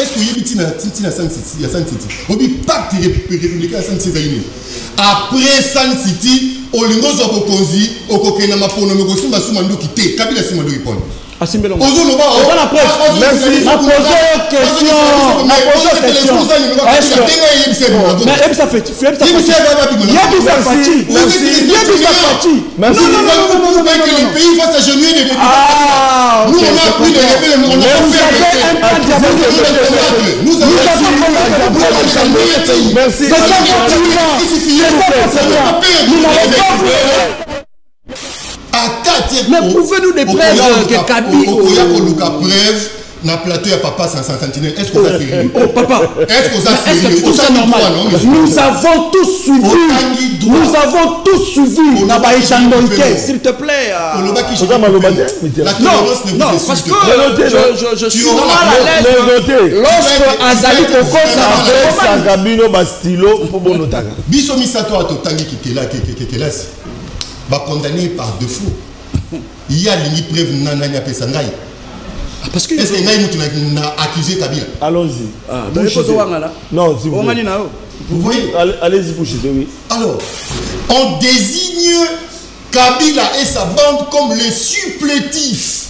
est-ce que il y a Sun City, il y a Sun City. On dit pacte républicain à Sun City. Après Sun City, au lingo zo bokonzi, au kokena mapono megosi masumando kité, kabila simando répond. Asimbelo. Ozo loba. On a presse. Merci. Ma posé question. Ma posé question. Est-ce que mais ça fait ça fait. Il y a ça fati. Merci. Il y a ça fati. Merci. Non que le pays va s'agenouiller des ah, nous on a pris les rebelles, on a fait nous avons merci. C'est ça mais pouvez-nous des preuves que Kaby preuve na plateau ya papa 500 sentinelles. Est-ce que ça sérieux? Oh papa, est-ce que ça sérieux? Tout ça normal. Nous avons tous suivi. Nous avons tous suivi. Na ba échandoïque, s'il te plaît. Non, parce que je suis mal à l'aise. Lorsque Azali Koko ça Gabino Bastilo pour bonotaka. Biso misato atotangi kikela va condamner par défaut. Il y a une preuve nananya pesangai. Parce que est-ce que Ngaï n'a accusé Kabila? Allons-y. Non, si vous voyez. Allez-y pour chuter, oui. Alors, on désigne Kabila et sa bande comme les supplétifs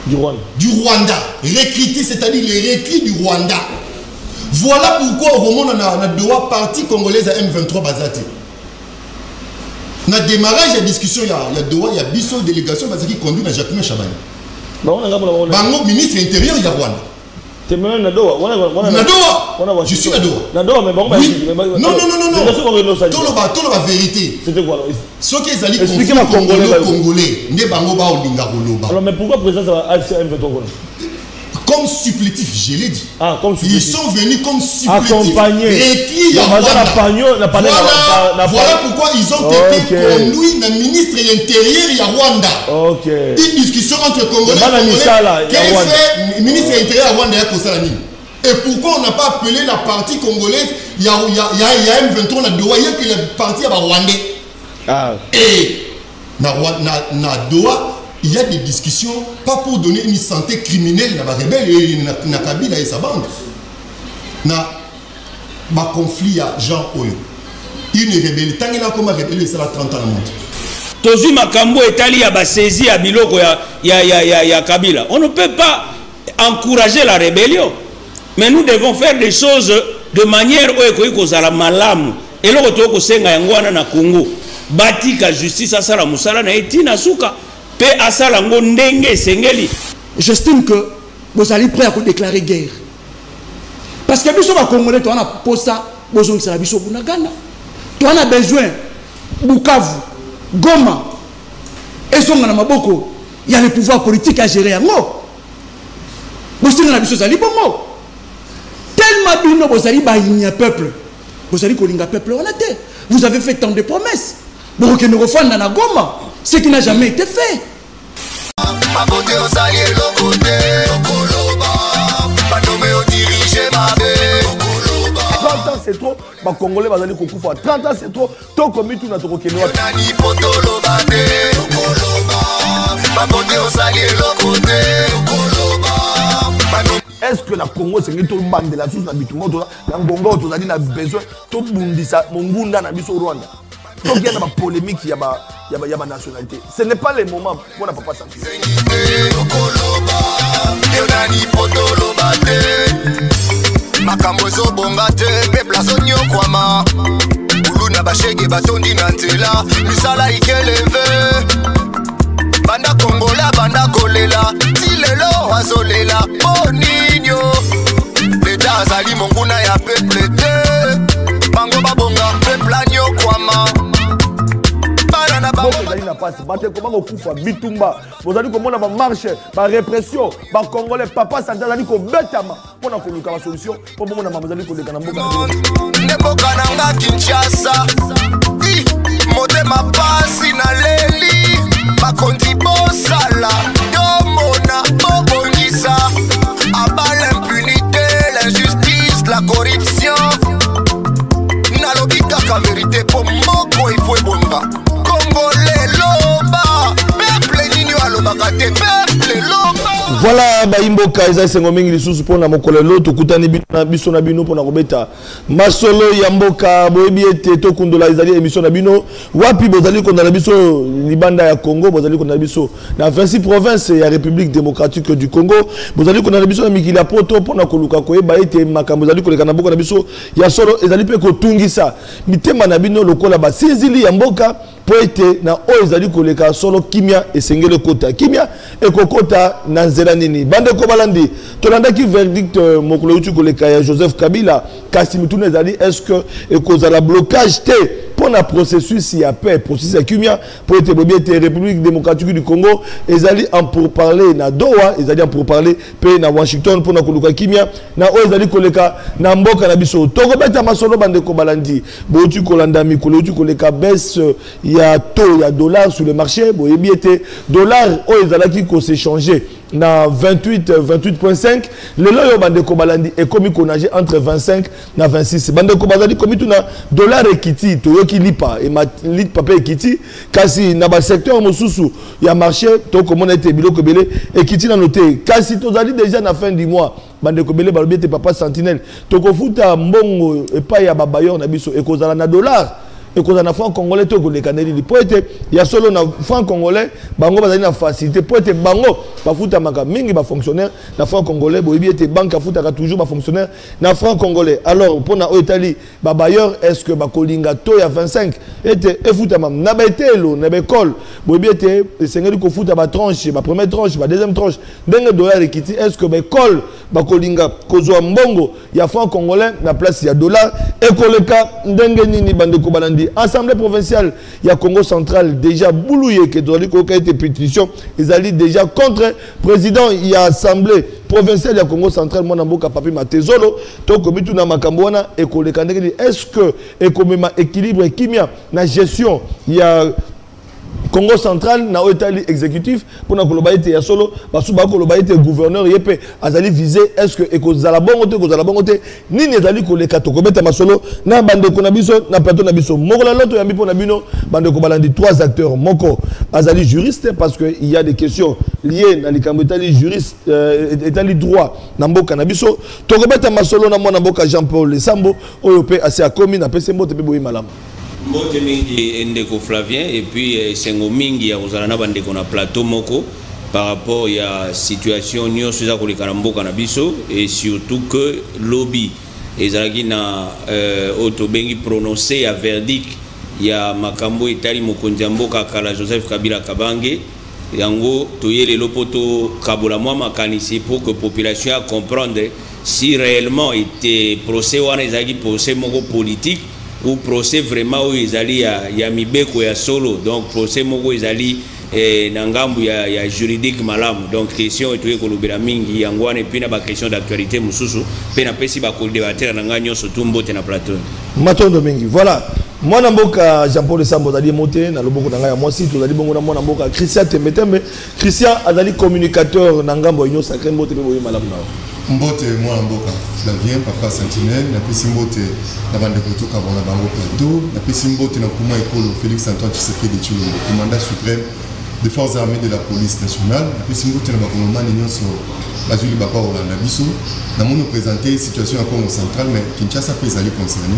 du Rwanda. Recrutés, c'est-à-dire les recrues du Rwanda. Voilà pourquoi au moment où on a deux partis congolaises à M23 Bazate. Dans le démarrage de la discussion, il y a Bisso délégation qui conduit à Jacquemin Chabani. Bango ministre intérieur, il y a Rwanda. Je suis à Doha. Non. Tout la vérité. C'était quoi? Ce qui est allé congolais, alors, mais pourquoi présence à M23? Comme supplétif, je l'ai dit. Ils sont venus comme supplétifs. Accompagnés. Voilà pourquoi ils ont été conduits dans le ministre de l'Intérieur, il y a Rwanda. Une discussion entre Congolais et le ministre de l'Intérieur à Rwanda. Et pourquoi on n'a pas appelé la partie congolaise, il y a M23, il y a que la partie Rwandais. Et na Doha, il y a des discussions, pas pour donner une santé criminelle à la rebelle et à Kabila et sa bande. Na conflit à Jean Oyo. Une rebelle, tant qu'il a comme rebelle, c'est la 30 ans à la montre. Tozu Makambo est allé à saisi à Biloko ya Kabila. On ne peut pas encourager la rébellion. Mais nous devons faire des choses de manière où il y a malamu. Et là, il y a na Congo. Batika justice à Sala Moussala na etina suka. J'estime que vous allez prêt à déclarer guerre. Parce que nous sommes Congolais, tu as besoin tu as besoin Bukavu, Goma, et son Maboko, il y a le pouvoir politique à gérer. Tellement vous allez un peuple, vous allez peuple vous avez fait tant de promesses. Goma, ce qui n'a jamais été fait. 30 ans c'est trop, les Congolais vont aller couper. 30 ans c'est trop, tant que tout n'a trop. Est-ce que la Congo c'est une bande de la source d'habitement? La Congo a besoin de bundisa mongunda na biso Rwanda. Donc il y a une polémique, il y a ma nationalité. Ce n'est pas le moment pour ne pas sentir. Makambozo bongate, pepla sonyo kwama. Ulu na bashege batondi na ntela, misala ikeleve. Banda Kongola, banda kolela, tilelo azolela, boninyo. Leta azali monguna ya peple te. Bango babonga, pepla nyo kwama. Comment on bitumba, vous allez comment on marche, la répression, les Congolais, papa, ça allait qu'on bêtement pour qu'on ait une solution pour que vous allez qu'on ait Kinshasa, motema pasi na leli, bakondi bosala, domona bobongisa, abat l'impunité, l'injustice, la corruption. Nalobi kaka vérité pour moko il faut bonga. Voilà baimboka eza sengo mingi lisusu pona mokolelo tokutani biso na bino pona kobeta masolo ya mboka boyebi ete tokundola ezali émission na bino wapi bozali kondala biso libanda ya Congo bozali kondala biso na 26 province ya République démocratique du Congo bozali kondala biso na mikili ya poto pona koluka koyeba ete makambo ezali koleka na mboka na biso ya solo ezali pe kotungisa mitema na bino lokola basinzili ya mboka po ete na oyo ezali koleka solo kimia esengele kota kimia ekokota na nzela nini bande ko balandi tolandaki verdict mokolo uti koleka ya Joseph Kabila kasi mituna ezali est-ce que ekozala blocage te pour le processus ya paix processus ya kimia po ete bobi ete République démocratique du Congo ezali en pourparler na Doha ezali en pourparler pe na Washington pour na koluka kimia na oyo ezali koleka na mboka na biso tokobeta masolo bande ko balandi bo uti kolanda mikolo uti koleka baisse ya taux ya dollar sur le marché boyebi ete dollar oyo ezalaki ko s'échanger na 28.5 lelo yo bande ko balandi ekomi konager entre 25 na 26 bande ko bazali komi tuna dollar ekiti to yoki lipa e ma lipa pe ekiti kasi na ba secteur mosusu ya marché to komona ete biloko belé ekiti na noté kasi tozali déjà na fin du mois bande ko belé balobi ete papa sentinelle to ko futa mbongo epa ya babayor na biso ekozala na dollar et qu'on a franc congolais tout que les Canadiens pour être il y a solo na franc congolais bango bazali na facilité pour être bango ba futa maka mingi ba fonctionnaire na franc congolais boyebi ete banque a futa toujours ba fonctionnaire na franc congolais alors pour na Italie ba bailleur est-ce que ba kolinga to ya 25 ete e futa mam na betelo na bekol boyebi ete sengeli ko futa ba tranche ba première tranche ba deuxième tranche ndenge dollar ekiti est-ce que ba ekol ba kolinga kozwa mbongo ya franc congolais na place ya dollar e koleka ndenge nini bande ko balandi Assemblée provinciale, il y a Congo central déjà boulouillé que doit dire été pétition, ils allaient déjà contre président, il y a Assemblée provinciale, il y a Congo central, mon amboka papi matezolo, donc comme tout na makambouana et est-ce que et comme équilibre et kimia na gestion, il y a Congo central na Italie exécutif pour na kolobaïté ya solo basu ba kolobaïté gouverneur yepé azali visé est-ce que ekozala bongote nini ezali koleka to kobeta masolo na bande ko na biso na plateau na biso mokola loto ya mbipo na bino bande ko balandi trois acteurs moko azali juriste parce que il y a des questions liées na likambo Italie juriste Italie droit na mboka na biso to kobeta masolo na mona mboka Jean-Paul Lesambo oyo pe assez a commune na pese mbote pe boyi malamu Mbote mingi ndeko Flavien et puis sengo mingi ya kozala bandeko na plateau moko par rapport ya situation nyonso za koleka na mboka na biso et surtout que lobby ezalaki na otobengi prononcé ya verdict ya makambo etali mokonzi ya mboka kala Joseph Kabila Kabange yango toyele lopoto kabola mwa makanisi pour que population a comprendre si réellement était procès wana ezalaki procès moko politique ou procès vraiment où ils allaient ya mibeko ya solo donc procès moko ils allaient nangambu ya juridique malamu donc question etuye kolobela mingi yangwana et puis na ba question d'actualité mususu pe na pesi ba ko débattre na nganyo surtout mbote na plateau matondo mingi voilà mwana mboka Jean-Paul Lesambo azali monté na loboko na ngai ya mwasi tozali bongo na mwana mboka Christian Tembetembe Christian azali communicateur na ngambo union sacrée mbote pe boye malamu nao mbote mwana mboka Flavien papa sentinelle na pesi mbote na bande kutoka bona bango plateau na pesi mbote na kuma ekolo Félix Antoine Tshisekedi Tshilombo commandant suprême des forces armées de la police nationale na pesi mbote na bakongomani nyonso bazuli bapa Olanda biso na mono présenter situation à Congo central mais Kinshasa pe ezali concerné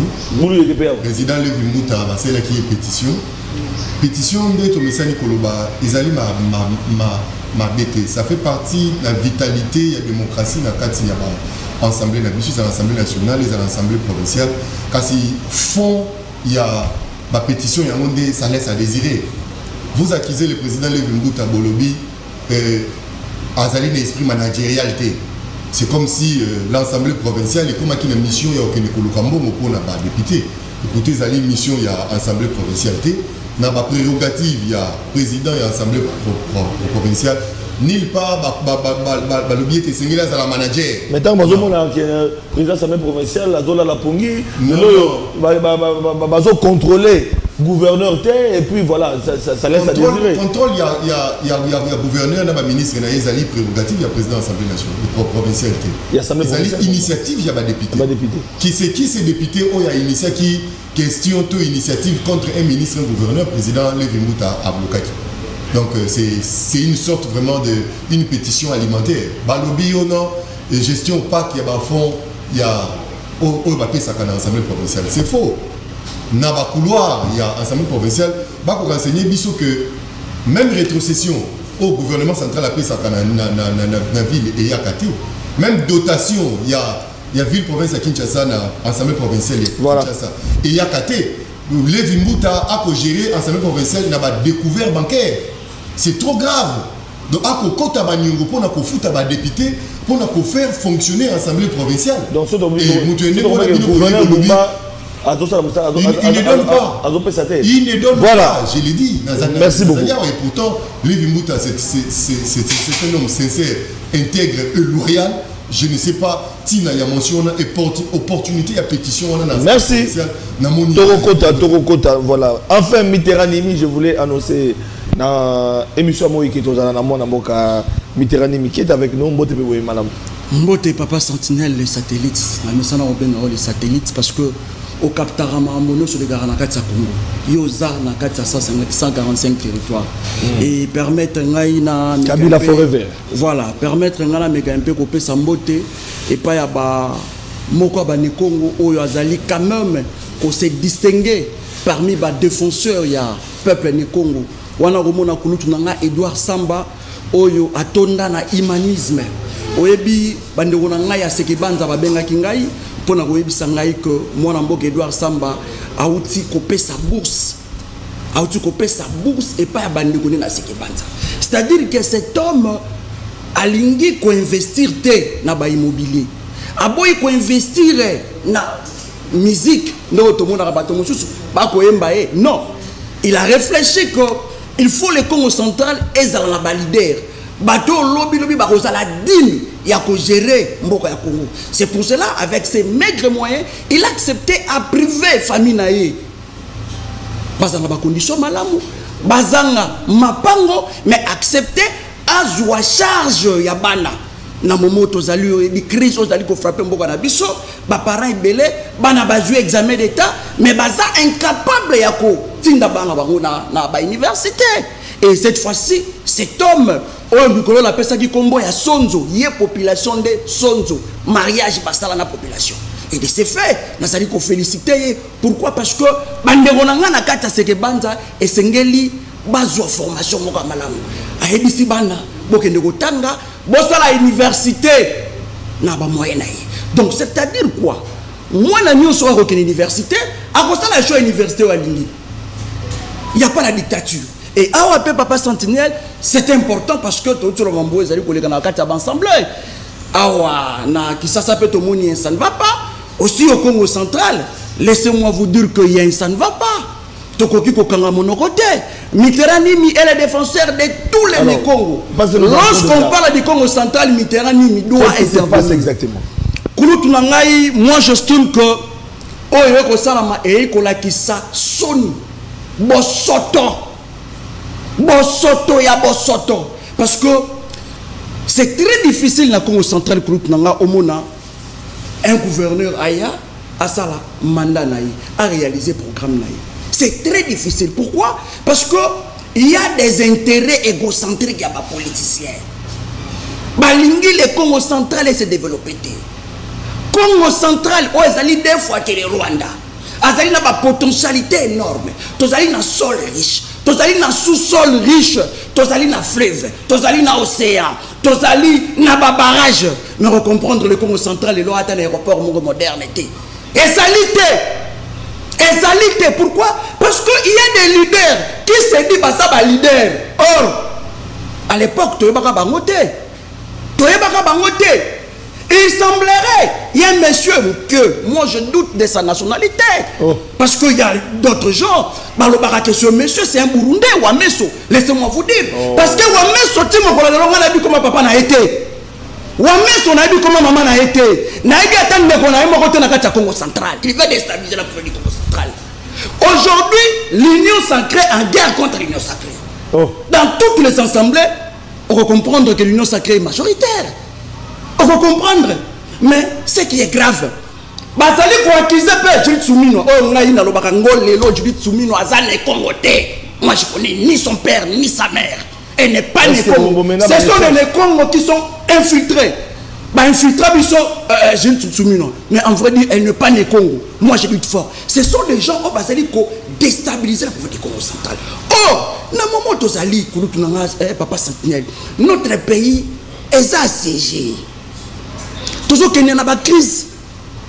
président Levi Mbuta basela ki pétition ndeto mesani koloba ezali ma BT, ça fait partie de la vitalité de la démocratie dans l'Assemblée nationale et l'Assemblée provinciale. Quand ils font, il y a ma pétition, ça laisse à désirer. Vous accusez le président Levi Mbuta Bolobi à l'esprit managérial. C'est comme si l'Assemblée provinciale est comme une mission, il y a aucune écologie pour la député. Écoutez, il y a une mission, il y a l'Assemblée provinciale. Dans ma prérogative, il y a président et l'Assemblée provinciale. Nil part, l'objet est singulier à la manager. Maintenant, je le président de l'Assemblée provinciale, la zone la Pongi, ils contrôler gouverneur et puis voilà, ça laisse à désirer. Contrôle, il y a gouverneur, il y a ministre, il y a prérogative, il y a président de l'Assemblée nationale, provinciale. Il y a initiative, il y a député. Qui c'est député, il y a initiative, question, initiative contre un ministre, un gouverneur, président Levi Mbuta à bloquer. Donc c'est une sorte vraiment une pétition alimentaire. Balobi ou non, gestion pas qu'il y a fond, il y a au l'Assemblée provinciale. C'est faux. Dans le couloir, il y a l'Assemblée provinciale, il faut renseigner que même rétrocession au gouvernement central après ça dans la ville et il y a même dotation, il y a ville province à Kinshasa, l'Assemblée provinciale voilà. Kinshasa. Et il y a Katé. Les Vimbuta a gérer l'Assemblée provinciale n'a pas découvert bancaire. C'est trop grave. Donc, à côté de pour nous foutre à député, pour nous faire fonctionner l'Assemblée provinciale. Donc, ce il ne donne pas. Il ne donne pas, je l'ai dit. Merci beaucoup. Et pourtant, Lévi Mouta, c'est un homme sincère, intègre et loyal. Je ne sais pas, Tina, il y a mention, opportunité, il y a pétition. Merci. Torokota, voilà. Enfin, Mitterrand, je voulais annoncer dans l'émission qui est avec nous. Mbote Papa Sentinelle, les satellites. Les satellites, parce que au Captarama, Mono sur les Garanakats Congo, Yoza Nakata 145 territoires. Et permettre à Kabila Forever. Voilà, permettre à Megampe Kopé Sambote et pas à Moko Bane Congo, où Yazali quand même qu'on s'est distingué parmi les défenseurs, il y a peuple ne Congo. Wana Romona Kulutunanga, Edouard Samba, Oyo Atonda na humanisme. Oyebi bandeko na ya sekibanza babenga kingai pona koyebisa ngai que mwana mboka Edouard Samba auti kopesa bourse et pas bandeko na sekibanza. C'est-à-dire que cet homme alingi ko investir te na ba immobilier. Aboyi ko investir na musique ndo to mona bato mosusu ba ko yemba e. Non, il a réfléchi que il faut le Congo central ezala na ba leader. Bateau lobby la dîme, il y a gérer Mboka ya Congo. C'est pour cela, avec ses maigres moyens, il a accepté à priver famille naïe. Bazanga ba condition malamu, bazanga mapango, mais accepté à jouer charge ya bana. Na momoto zali di crise ozali ko frapper Mboka na biso, ba parents belé, bana ba jouer examen d'état, mais baza incapable ya ko tinda bana bango na ba université. Et cette fois-ci, cet homme, on appelle ça qui combo ya Sonzo, y a population de Sonzo, mariage basta la population. Et de ce fait, nous allons féliciter. Pourquoi? Parce que banderonanga na kata seke banza et sengeli bazwa formation moka malamu. Ahebisi bana, bokende kotanga, bosa la université na ba moyen na. Donc c'est-à-dire quoi? Moi na nyo so ko université, a kosa la cho université wa lingi. Il n'y a pas la dictature. Et à Papa Sentinelle, c'est important parce que tout le monde est allé coller dans la carte ensemble. Ça ne va pas. Aussi au Congo central, laissez-moi vous dire que ça ne va pas. Mitterrand est le défenseur de tous les Congos. Lorsqu'on parle du Congo central, Mitterrand doit être passe exactement. Moi j'estime que Bosoto ya Bosoto. Parce que c'est très difficile dans le Congo central un gouverneur aya a ça mandat à réaliser programme. C'est très difficile. Pourquoi? Parce que il y a des intérêts égocentriques, il y a des politiciens. Balingi le Congo central et se développer. Congo central, oh, ils allaient deux fois que le Rwanda. Ils allaient une potentialité énorme. Ils allaient un sol riche. Ils allaient un sous-sol riche. Ils allaient un fleuve. Ils allaient un océan. Ils allaient un barrage. Mais on comprendre le Congo central et l'autre aéroport moderne. Et ça l'était. Pourquoi? Parce qu'il y a des leaders qui se disent que ça va leader. Or, à l'époque, tu n'as pas bangoté. Il semblerait, il y a un monsieur que moi je doute de sa nationalité. Oh. Parce qu'il y a d'autres gens. Ce monsieur c'est un Burundais, Wameso. Laissez-moi vous dire. Oh. Parce que Wameso, on a vu comment papa n'a été. Wameso, on a vu comment maman n'a été. Congo central. Il va déstabiliser la du Congo central. Aujourd'hui, l'Union sacrée en guerre contre l'Union sacrée. Oh. Dans toutes les assemblées, on va comprendre que l'Union sacrée est majoritaire. On va comprendre. Mais ce qui est grave, Basali ko accuser pe Judith Soumino. Oh, on a une lobaka ngol lelo Judith Soumino azane Congoté. Moi, je connais ni son père, ni sa mère. Elle n'est pas née Congo. Ce sont les Congos qui sont infiltrés. Bah, infiltrés, ils sont. Je ne suis non. Mais en vrai, elle n'est pas née Congo. Moi, j'ai lutte fort. Ce sont des gens qui ont déstabilisé la pauvreté Congo central. Or, dans le moment où Tozali, Papa Sentinelle, notre pays est assiégé. Toujours qu'il y a une crise.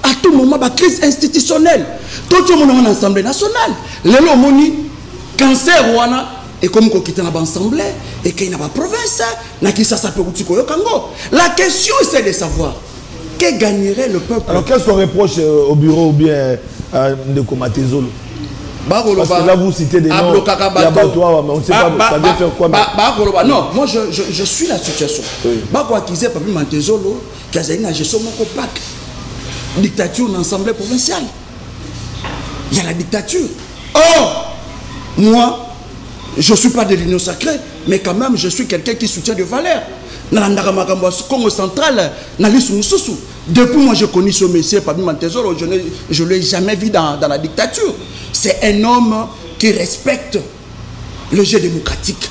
À tout moment, une crise institutionnelle. Tout le monde est en Assemblée nationale. Les lomoni, cancer, et comme qu'on quitte l'Assemblée, et qu'il y a une province, la question c'est de savoir que gagnerait le peuple. Alors qu'est-ce qu'on reproche au bureau ou bien à Ndekomatezolo? Parce que là vous citez des noms, il y a Batoua, mais on ne sait pas ça vient faire quoi. Non, moi je suis la situation. Bako accusé Papi Mantezolo, qui a une gestion opaque. Dictature dans l'Assemblée provinciale. Il y a la dictature. Or, moi, je ne suis pas de l'Union sacrée, mais quand même, je suis quelqu'un qui soutient des valeurs. Dans le Congo central, depuis moi, je connais ce monsieur, Papi Mantezolo, je ne l'ai jamais vu dans la dictature. C'est un homme qui respecte le jeu démocratique.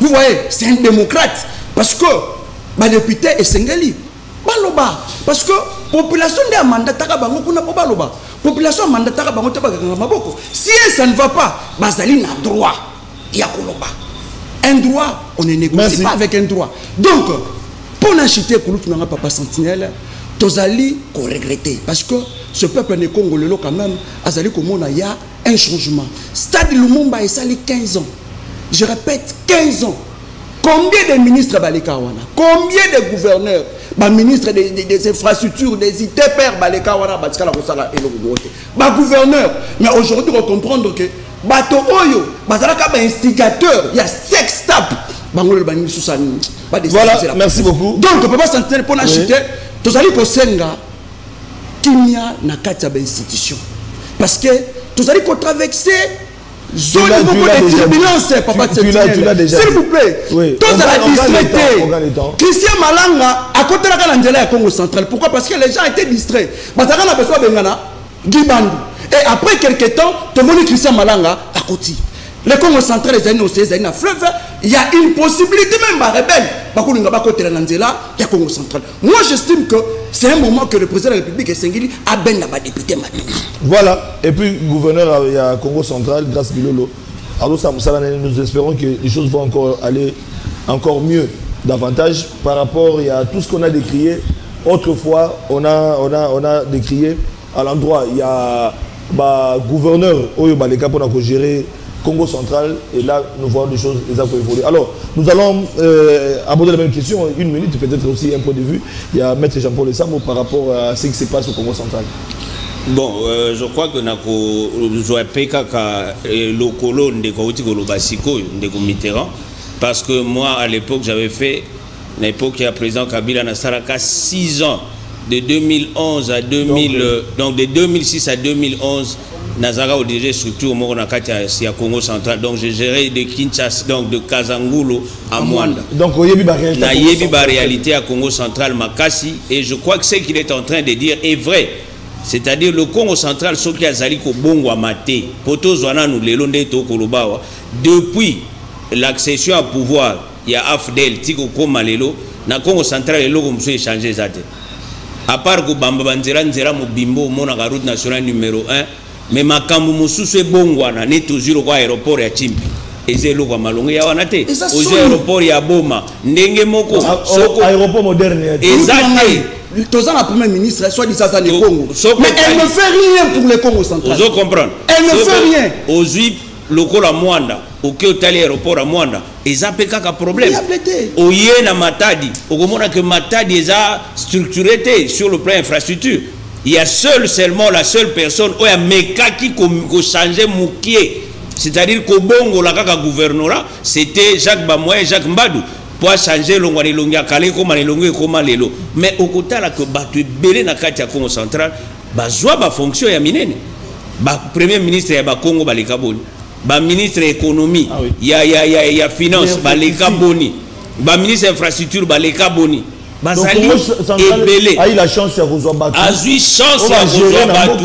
Vous voyez, c'est un démocrate. Parce que, le député est Sengeli. Parce que la population de mandat population mandat si ça ne va pas, Bazali n'a droit. Il y a un droit, on ne négocie pas avec un droit. Donc, pour n'acheter Papa Sentinelle, Tozali qu'on regrettait. Parce que ce peuple n'est congolais quand même, il y a un changement. Stade Lumumba est sali 15 ans. Je répète, 15 ans. Combien de ministres Balekawana? Combien de gouverneurs? Ministre des infrastructures, des ITPR, gouverneur. Mais aujourd'hui, on comprend que Bato Oyo, instigateur, il y a sex tap. Voilà, merci beaucoup. Donc, Papa Sentinelle, pour l'acheter, tu as dit que Senga, qu'il y a une institution. Parce que tu as dit qu'on traversait. Zone beaucoup de turbulences, Papa Sentinelle. S'il vous plaît, tous à la distraité. Christian Malanga, à côté de la Galandela à Congo central. Pourquoi? Parce que les gens étaient distraits. Batara n'a besoin de Bengana, Guibandu. Et après quelques temps, tout le monde Christian Malanga à côté. Le Congo central, les années aussi, les années fleuve, il y a une possibilité même à rebelle. Il y a Congo central. Moi, j'estime que c'est un moment que le président de la République Sengeli a bien la député maintenant. Voilà. Et puis, gouverneur, il y a Congo central, grâce à Bilolo. Alors, nous espérons que les choses vont encore aller encore mieux, davantage, par rapport à tout ce qu'on a décrié. Autrefois, on a décrié à l'endroit, il y a gouverneur, Oyo Baleka pour gérer Congo central, et là nous voyons des choses exactement évoluer. Alors nous allons aborder la même question, une minute, peut-être aussi un point de vue. Il y a Maître Jean-Paul Essamo par rapport à ce qui se passe au Congo central. Bon, je crois que nous avons le colon de Basiko, de Mitterrand, parce que moi à l'époque j'avais fait, à l'époque il y a président Kabila Nassaraka 6 ans, de 2011 à 2000, donc de 2006 à 2011. Nazara au dirige structure au Congo central, donc j'ai géré de Kinshasa, donc de Kazangulo à Mwanda. Donc il y a une réalité à Congo central Makassi, et je crois que ce qu'il est en train de dire est vrai. C'est-à-dire le Congo central, ce qui a Zaliko Bongo Amate, Potozwana nous les Londé Tokolobawa, depuis l'accession à pouvoir, il y a Afdel, Tiko Komalelo, na Congo central, et là, on peut échanger ça. À part que Bamba Banzera Nzera Mobimbo, mon route nationale numéro 1. Mais ma camoufle c'est bon, n'est toujours au aéroport à Chimpi. Et c'est le Malonga Yawanate. Aux aéroports à Boma. Nengemoko. Aéroport moderne. Exactement. Tous la première ministre, soit dit ça dans le Congo. Mais elle ne fait rien pour le Congo central. Vous comprenez? Elle ne fait rien. Aux huit locaux à Mwanda, au aéroport à Mwanda, ils appellent qu'un problème. Au Yéna Matadi, au moment que Matadi est structuré sur le plan infrastructure. Il y a seulement la seule personne où il y a Meka qui a changé Moukié. C'est-à-dire qu'au Bongo, la gouvernorat, c'était Jacques Bamoye et Jacques Mbadou. Pour changer le Longia Kale, comme les Longue et comme les Lo. Mais au côté là que Batu Belé na Katia Congo central, Bazoua ba fonction ya minene. Premier ministre ya Congo Baleka Boni. Ministre économie, il y a finance, Baleka Boni. Ministre infrastructure, Baleka Boni. Bazali ebele. A eu la chance à Rozobatou. A eu chance à Rozobatou.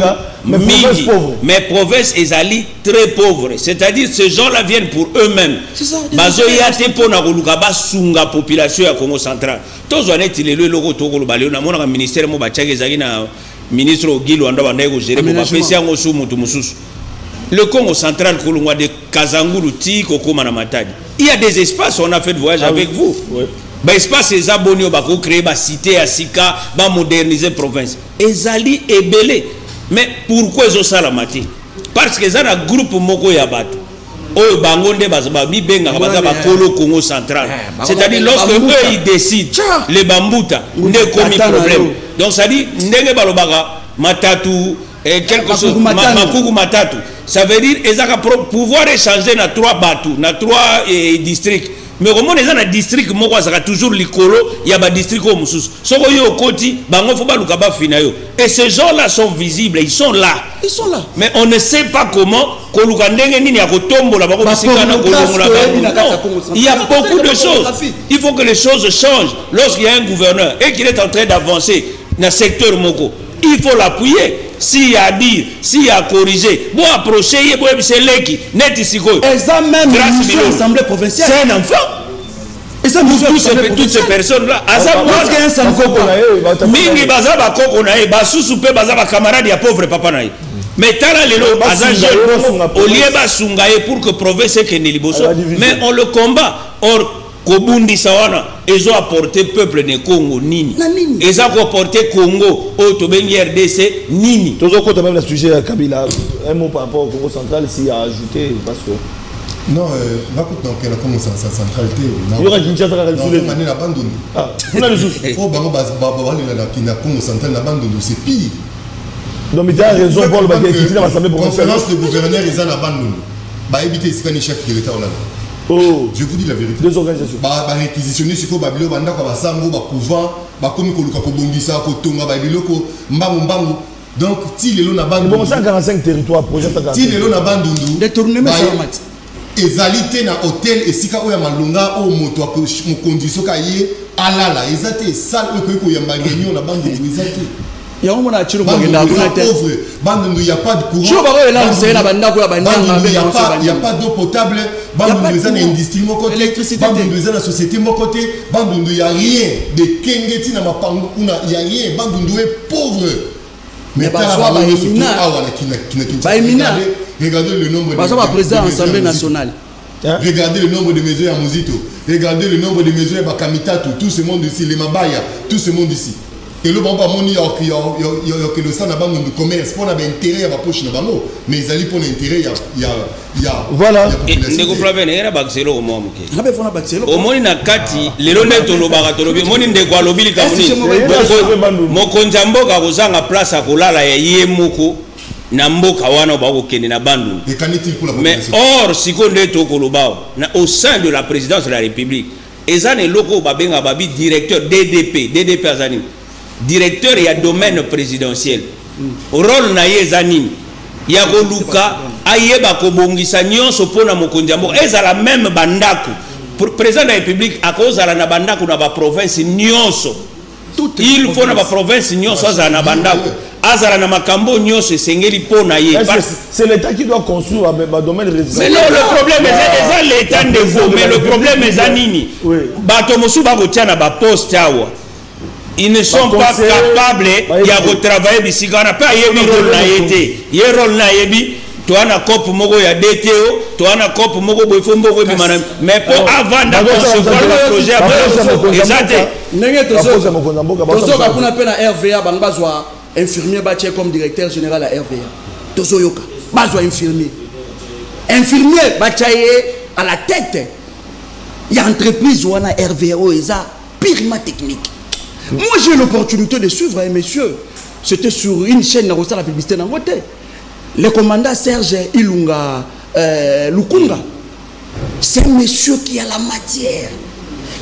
Mais province ezali très pauvre. C'est-à-dire ces gens-là viennent pour eux-mêmes. Bazoya te pona koluka basunga population ya Congo central. Tous on est le logo tokolo balio na mona ministère mo bachake ezali na ministre Ogilo anda banda ko gérer pour passer ngo sou mutu mususu. Le Congo central kolongwa de Kazangulu ti kokoma na Matadi. Il y a des espaces, on a fait de voyage avec vous. Oui. Bah, espace les abonnés bako créer ba cité à Sika, ba moderniser province. Ezali ebele. Mais pourquoi ils ont ça la matière? Parce que ça a un groupe moko ya bato. Oh bangonde bazaba bi benga bazaba kolo Congo central. C'est-à-dire lorsque eux ils décident les bambuta ne commis problème. Donc ça dit ndenge balobaka matatu quelque chose makuku matatu. Ça veut dire ils ont pouvoir échanger na 3 bateaux, na 3 districts. Mais comment les gens dans district moko ça toujours likolo il y a ba district au mususu soko yo koti bango fo ba lukaba finayo et ces gens là sont visibles, ils sont là mais on ne sait pas comment ko luka ndenge nini ya kotombola bako bisikana ko longola il y a beaucoup de choses. Il faut que les choses changent. Lorsqu'il y a un gouverneur et qu'il est en train d'avancer dans le secteur moko, il faut l'appuyer. S'il y a à dire, s'il y a à corriger, bon approcher, c'est l'équipe, net ici. Et ça même, l'Assemblée provinciale. C'est un enfant. Et ça, toutes ces personnes-là, mingi bazaba kokonae, basusupe bazaba camarade ya pauvre papa nae. Mais tala lelo bazanje olieba sungaye pour que province que niliboso. Mais on le combat. Or Kobundi Sawana, ils ont apporté peuple de Congo nini. Ils ont apporté Congo au Tobengi RDC nini. Toujours quand même le sujet à Kabila, un mot par rapport au Congo central, s'il y a ajouté parce que. Non, ma coûte dans quelle Congo centralité. Il y aura une chance à résoudre. On a abandonné. Ah, on a le souci. Oh, Bango Bazabali, la Congo central, l'abandonné, c'est pire. Donc, il y a raison pour le bagage qui est dans l'Assemblée provinciale. Conférence de gouverneurs, ils ont abandonné. Bah, éviter, c'est pas chef de l'État au Oh. Je vous dis la vérité. Deux organisations. Bah réquisitionner ce qu'on va bien, banda quoi, basango, bah couvent, bah comme qu'on le kabongisa, kotonga, bah biloko, mbangu. Donc si les lots n'a pas. Bon 145 territoires projet. Si les lots n'a pas d'undu. Détournement sur mat. Ezalité na hôtel et si ka oya malonga o moto ko mo condition ka yé alala ezate sale ko ya réunion na bande ezate. Il y a un moment où il y a pas de courant. Il n'y a pas d'eau potable. Il y a industrie, il y a la société, il n'y a rien de Kengeti, il n'y a rien. Il est pauvre. Mais regardez le nombre de président de l'Assemblée nationale. Regardez le nombre de maisons à Mozito. Regardez le nombre de maisons à Kamitatu. Tout ce monde ici, les Mabaya, tout ce monde ici. Et le bon il y a que le sang n'a pas de commerce pour avoir intérêt à la poche na bango mais ils allaient pour l'intérêt il y a voilà ndeko Flavien era baxelo au moment au moni na kati lelo neto lo bagatolobi moni ndeko alobili kamuni mokonza mboka kozanga place akolala ya yemoko na mboka wana ba kokende na bandu mais or siko ndeto kolobao na au sein de la présidence de la République ezane loko babenga babi directeur DDP azani directeur et à domaine présidentiel. Rôle na yezanini. Yako luka ayeba ko bongisa nyonso pona mokonjambo ezala même bandako. Président de la République a cause à la bandako na ba province nyonso. Il faut na ba province nyonso azala na bandako. Azala na makambo nyonso sengeli pona ye. C'est l'État qui doit construire un domaine résidentiel. Mais non, le problème est l'État de vous, mais le problème est zanini. Bato mosu ba ko tia na ba poste awa. Ils ne sont pas capables de travailler ici. On n'a pas de rôle na été. Il y a rôle na yebi. Toi na cop mogo ya DTO. Toi na cop mogo boifo mogo bi manam. Mais pour avant d'aconcevoir le projet, exact. N'engé tozo kapuna pe na RVA bangazwa infirmier batie comme directeur général à RVA. Tozo yoka. Bazwa infirmier. Infirmier batie à la tête. Il y a entreprise ou na RVA eza purement technique. Moi j'ai eu l'opportunité de suivre un monsieur. C'était sur une chaîne de la publicité dans côté. Le commandant Serge Ilunga Lukunga. C'est un monsieur qui a la matière.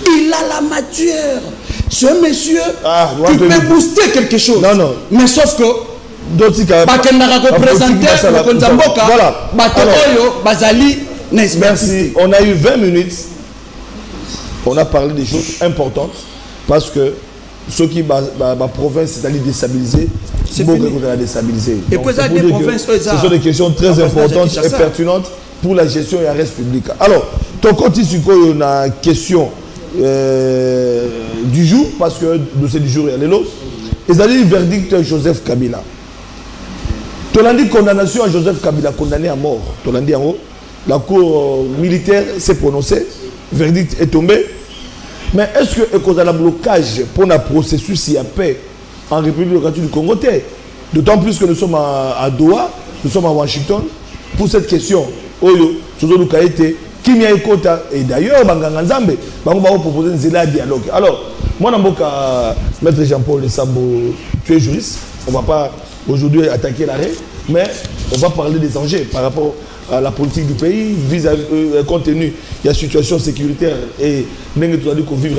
Il a la matière. C'est un monsieur qui peut booster quelque chose. Non. Mais sauf que merci. On a eu 20 minutes. On a parlé des choses importantes parce que ceux qui la province c'est-à-dire déstabilisée, c'est déstabilisé. Et puis ça des provinces, ce sont des questions très importantes et pertinentes pour la gestion et la reste publique. Alors, ton côté sur quoi on a question du jour, parce que le dossier du jour il y a les lots. Ils ont dit le verdict Joseph Kabila. Tu as dit condamnation à Joseph Kabila, condamné à mort. Tu as dit en haut, la cour militaire s'est prononcée, le verdict est tombé. Mais est-ce que y a un blocage pour le processus y a paix en République démocratique du Congo? D'autant plus que nous sommes à Doha, nous sommes à Washington pour cette question. Oyo, Sozo Kaete, Kimia Ekota, et d'ailleurs, Banganga Nzambe, on va proposer un dialogue. Alors, moi, je Maître Jean-Paul Sambo, tu es juriste, on ne va pas aujourd'hui attaquer l'arrêt, mais on va parler des enjeux par rapport à la politique du pays, compte tenu de la situation sécuritaire et vivre dans le pays.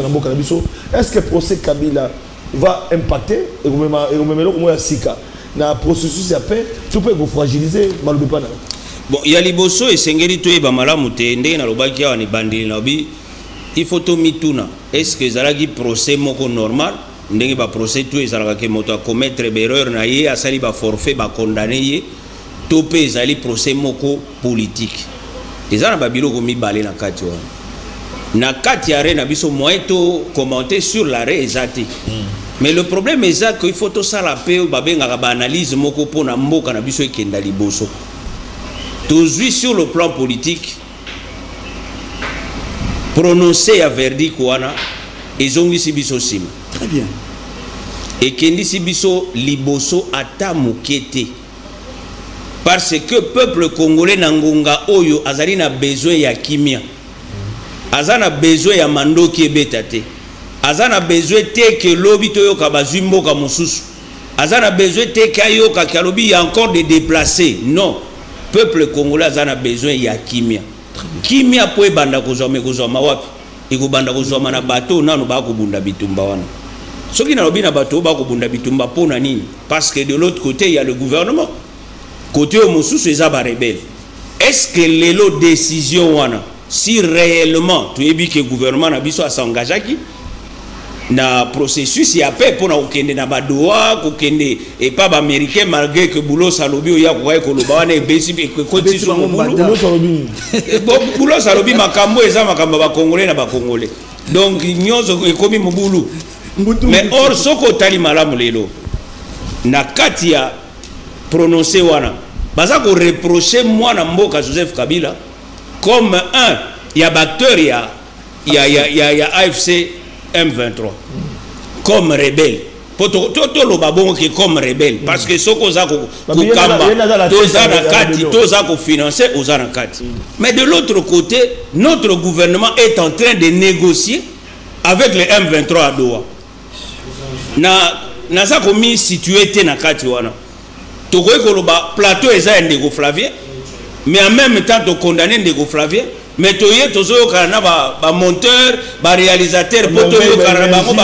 Est-ce que le procès Kabila va impacter et le processus de paix, tu peux vous fragiliser? Bon, il y a les bossos et Sengeri Toué Bamala Moutende, na Lobakia, ni Bandi Nabi. Il faut tout mituna. Est-ce que Zalagi procès moko normal? Ndenge ba procès tout ezalaka moto a commettre erreur na ye asali ba forfait ba condamné ye topé ezali procès moko politique. Ezana ba biloko mibale na kati wana. Na kati ya re na biso moyen to commenter sur l'arrêt ezati. Mais le problème est qu'il faut tout ça la paix ba benga ba analyse moko pona mboka na biso ekenda liboso. Toujours sur le plan politique prononcé à verdict wana ezongi sibiso sima. Très bien. Et kendi sibiso liboso ata mukete. Parce que peuple congolais nangonga oyo azali na besoin ya kimia. Azana besoin ya mandoki ebetate. Azana besoin te que lobi toyo ka bazimbo ka mususu. Azana besoin te kayo ka kalobi ya encore de déplacer. Non. Peuple congolais azana besoin ya kimia. Kimia po ebanda kozoma kozoma wapi? Ikubanda kozoma na bato nanu ba kubunda bitumba wana. Soki na lobi na bato ba kubunda bitumba pona nini? Parce que de l'autre côté il y a le gouvernement. Côté au mususu eza ba rebelle. Est-ce que lelo décision wana si réellement tu ebi que gouvernement na biso s'engagé qui na processus ya paix pour na okende na badoa kokende et pas ba américain malgré que boulot salobi o ya ko koloba wana ebesi ko tisu mo boulot salobi boulot salobi makambo eza makambo ba congolais na ba congolais donc nyozo ekomi mobulu mais or soko tali malamu lelo na kati ya prononcé wana baza ko reprocher mwana mboka Joseph Kabila comme un ya acteur ya AFC M23 comme rebelle. Poto lo babongo qui comme rebelle parce que soko za ko kamba toza na kati toza ko financer ozana kati. Mais de l'autre côté, notre gouvernement est en train de négocier avec les M23 à Doha. Na za ko mi situé te na kati wana. To ko koloba plateau eza ndeko Flavien mais en même temps to condamner ndeko Flavien. Mais tu es toujours ba monteur, ba réalisateur, ba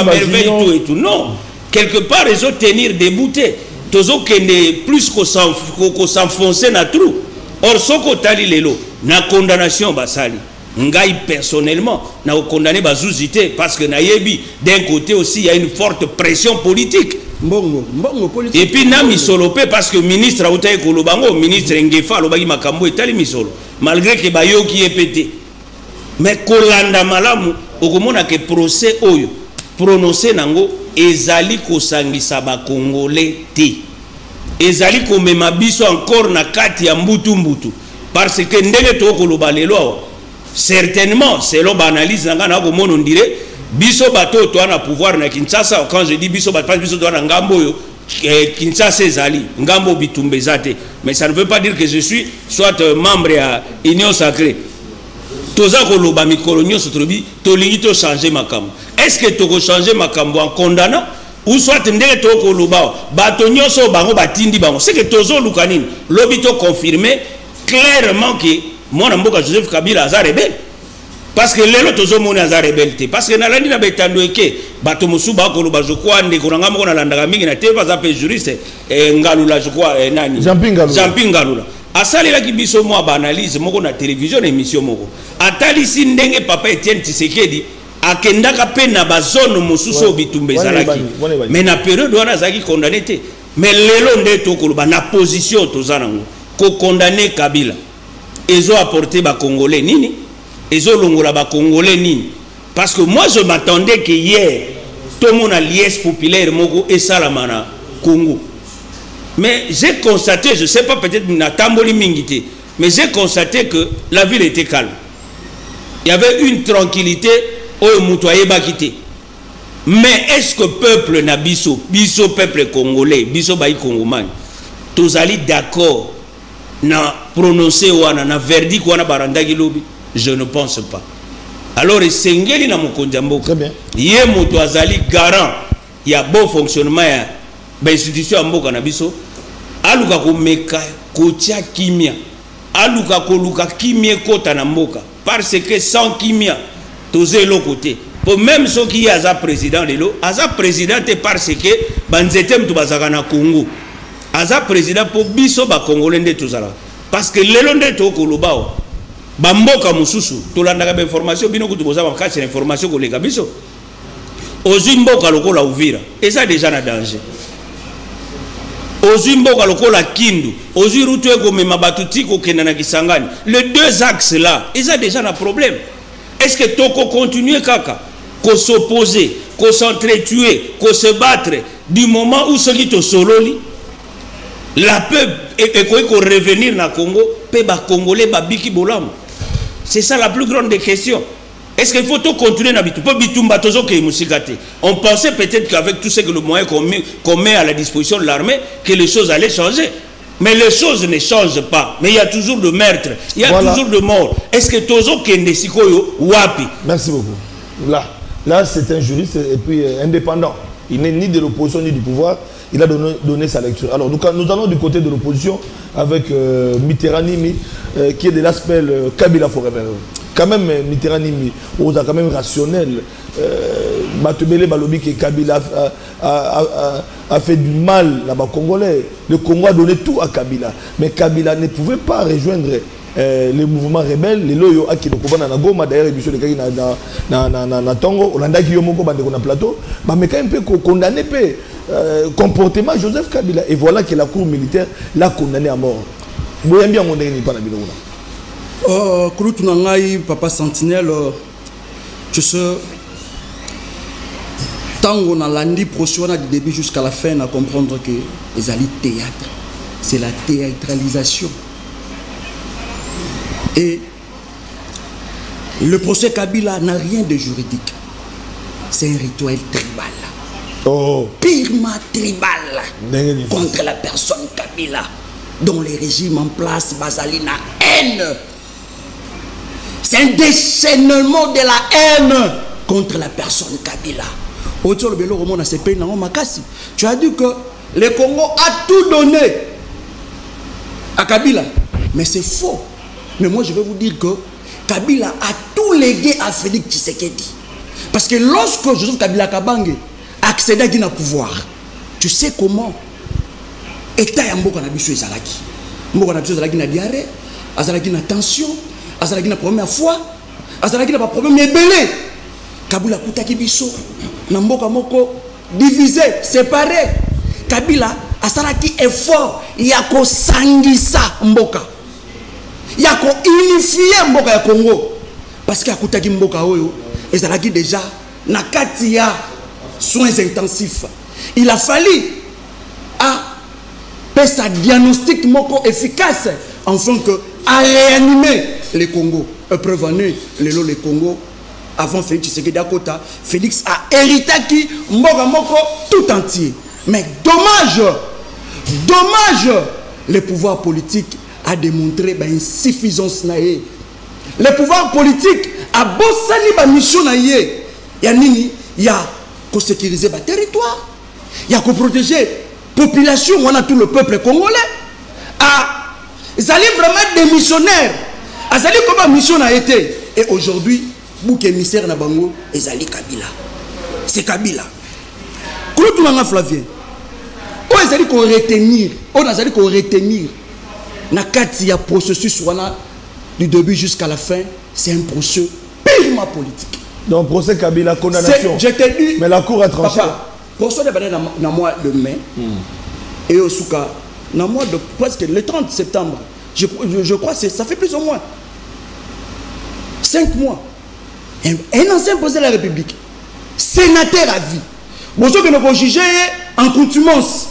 merveille tout et tout. Non, quelque part ils ont tenir débouté. Toujours qu'elle plus qu'on s'enfoncer na trou. Or soko tali lelo na condamnation basali. Ngai personnellement na condamné bazuzité parce que na yebi d'un côté aussi il y a une forte pression politique. Et puis na misolopé parce que ministre a utaye kolobango ministre Ngefa lobaki makambo etali misolo malgré que bayo qui est pété. Mais kolanda malamu okomona ke procès oyo prononcé nango ezali kosangisa ba congolais te. Ezali komema biso encore na kati ya mbutu parce que ndenge to koloba lelo certainement selon l'analyse na komona on dirait biso bato to na pouvoir na Kinshasa. Quand je dis biso bato biso to na ngambo yo Kinshasa ezali ngambo bitumbe zate, mais ça ne veut pas dire que je suis soit membre à Union Sacrée. Toza koloba mikolo nyonso trobi to lingi to changer makambo. Est-ce que to ko changer makambo en condamnant ou soit ndenge to koloba bato nyonso bango batindi bango? C'est que tozo lukanini lobi to confirmer clairement que mon mboka Joseph Kabila aza rebelle. Parce que les autres hommes ont rebelle. Parce que nalandi na betando eke bato musuba ko loba je crois ndeko ngamo ko nalandaka mingi na te pas appel juriste ngalula je crois nani Jean-Pierre Ngalula asali la kibiso mo ba analyse moko na télévision émission moko atali si ndenge papa Etienne Tshisekedi akendaka pe na bazone mosusu bitumba ezalaki mais na période wana azalaki condamné te mais lelo nde tokoloba na position toza nango ko condamner Kabila ezo apporter ba congolais nini ezo longola ba congolais nini parce que moi je m'attendais que hier tout le monde a liesse populaire moko et salamana Congo mais j'ai constaté je sais pas peut-être na tamboli mingité mais j'ai constaté que la ville était calme. Il y avait une tranquillité au Moutoye Bakité. Mais est-ce que peuple na biso peuple congolais, biso baï congoman, tous allez d'accord na prononcer wana na verdict wana barandaki lobi? Je ne pense pas. Alors esengeli na mokonjambo. Très bien. Yé moto azali garant, il y a bon fonctionnement ya ba institution mboka na biso. Aluka ko meka ko tia kimia. Aluka ko luka kimia kota na mboka. Parce que sans kimia tous les côtés pour même ceux qui est à président de l'eau à président parce que banzetem to bazaka na Congo à président pour biso ba congolais de tous parce que les londe to kolobao bamboka mususu to landaka ba information bino kutu boza ba kase information ko lega biso ozimboka lokola Uvira et ça déjà na danger ozimboka lokola Kindu ozirutu ko mema batuti ko kenda na Kisangani les deux axes là ils ont déjà un problème. Est-ce que toko continuer kaka qu'on s'opposer, qu'on s'entretuer, qu'on se battre du moment où ceux qui te sololi la peuple et qu'on revenir na Congo pe ba congolais ba biki bolam. C'est ça la plus grande question. Est-ce qu'il faut tout continuer na bitu? On pensait peut-être qu'avec tout ce que le moyen qu'on met à la disposition de l'armée que les choses allaient changer. Mais les choses ne changent pas. Mais il y a toujours de meurtres, il y a toujours de morts. Est-ce que Tozo Kende Sikoyo Wapi? Merci beaucoup. Là c'est un juriste et puis indépendant. Il n'est ni de l'opposition ni du pouvoir. Il a donné sa lecture. Alors nous allons du côté de l'opposition avec Mitterrand qui est de l'aspect Kabila Forever. Quand même Mitterrand on a quand même rationnel. Batubele Balobi que Kabila a fait du mal là-bas Congolais. Le Congo a donné tout à Kabila. Mais Kabila ne pouvait pas rejoindre les mouvements rebelles. Les loyaux à qui nous na Goma d'ailleurs et puis les na Tongo, on a dit Yomoko bande na plateau. Mais quand même peut condamner comportement Joseph Kabila et voilà que la cour militaire l'a condamné à mort. Vous bien mon dernier pas la vidéo là. Kouloutunangaï papa Sentinelle tu sais tant qu'on a lundi prochain du début jusqu'à la fin à comprendre que les alliés théâtre c'est la théâtralisation et le procès Kabila n'a rien de juridique, c'est un rituel tribal, purement tribal contre la personne Kabila dont les régimes en place basent la haine. C'est un déchaînement de la haine contre la personne Kabila. Tu as dit que le Congo a tout donné à Kabila. Mais c'est faux. Mais moi je vais vous dire que Kabila a tout légué à Félix Tshisekedi. Parce que lorsque Joseph Kabila Kabange accédait à un pouvoir, tu sais comment État Yamboka Nabiso Ezalaki. Mboka Nabiso Ezalaki na diarrhée, Azalaki na tension, Azalaki na première fois, Azalaki na problème ébélé. Kabila Koutaki Biso, Namboka Moko, divisé, séparé. Kabila Azalaki effort, Yako Sangisa Mboka. Yako unifié Mboka ya Congo. Parce que Koutaki Mboka Oyo, Ezalaki déjà, Nakati ya soins intensifs. Il a fallu sa diagnostic moko efficace afin que à réanimer les Congo. Preuve en est, le Congo avant Félix Tshisekedi Akota, Félix a hérité qui mboka moko tout entier. Mais dommage, le pouvoir politique a démontré insuffisance naïe. Le pouvoir politique a bossali ba mission naïe. Ya nini, ya ko sécuriser ba territoire, ya ko protéger population, on a tout le peuple congolais. Ils allaient vraiment des missionnaires. Ils allaient comme mission a été. Et aujourd'hui, bouc émissaire na bango, ils allaient Kabila. C'est Kabila. Comment tout le monde Flavien? Ils allaient qu'on retenir. On a allé qu'on retenir. Na kati processus du début jusqu'à la fin, c'est un processus purement politique. Donc, procès Kabila, condamnation. Je t'ai dit. Mais la cour a tranché. Papa, procès de Banane dans le mois de mai. Et au Souka, dans le mois de presque le 30 septembre. Je crois que ça fait plus ou moins 5 mois. Un ancien président de la République, sénateur à vie. Bonjour que nous avons jugé en contumance.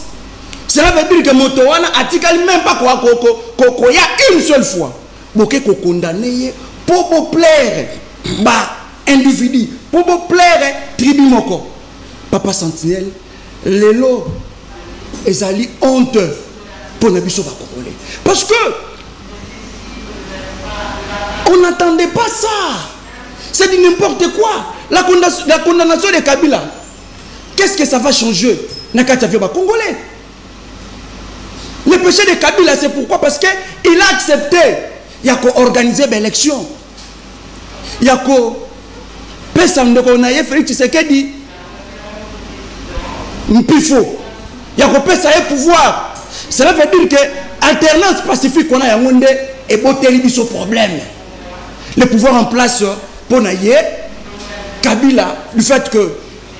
Cela veut dire que Motowana a dit même pas quoi il y a une seule fois. Pour condamné pour plaire bah individu, pour plaire tribu moko. Papa Sentinelle, les lots ezali honte pour ne pas congolais. Parce que on n'attendait pas ça. C'est du n'importe quoi. La condamnation de Kabila. Qu'est-ce que ça va changer? Nakatavio congolais. Le péché de Kabila, c'est pourquoi? Parce qu'il a accepté. Il y a qu'à organiser l'élection. Il y a qu'à Félix Tshisekedi Mpifo. Il y a qu'à passer pouvoir. Cela veut dire que l'alternance pacifique qu'on a à Monde est botté ce problème. Le pouvoir en place pour Naye, Kabila, du fait que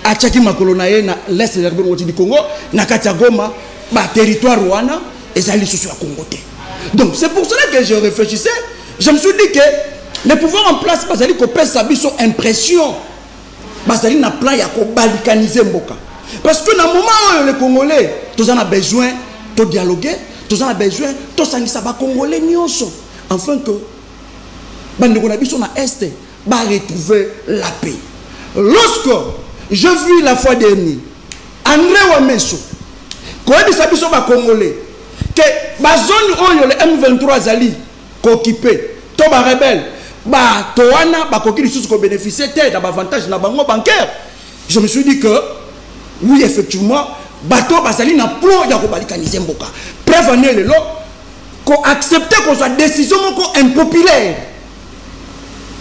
à Tchaki Makolonaye, l'Est de la République du Congo, Nakatia Goma, territoire Rwanda, et ça allait sur le Congo. Donc c'est pour cela que je réfléchissais. Je me suis dit que le pouvoir en place, parce que peut sa impression, parce qu'il n'a plan, il y a qu'à balkaniser Mboka. Parce que dans le moment où les Congolais, tous en a besoin de dialoguer, tous en a besoin, tous en a Congolais, afin que Bandeko Nabiso na Est va retrouver la paix. Lorsque je vis la fois dernière, André Wameso, quand il s'habille sur les Congolais, que la zone où le M23 Zali, occupé, Toba rebelle, Toana, qui bénéficier d'avantages dans le bancaire, je me suis dit que, oui, effectivement, bateau Bazali n'a pas de balkaniser Mboka. Prévenez les lots, qu'on accepte qu'on soit décision impopulaire.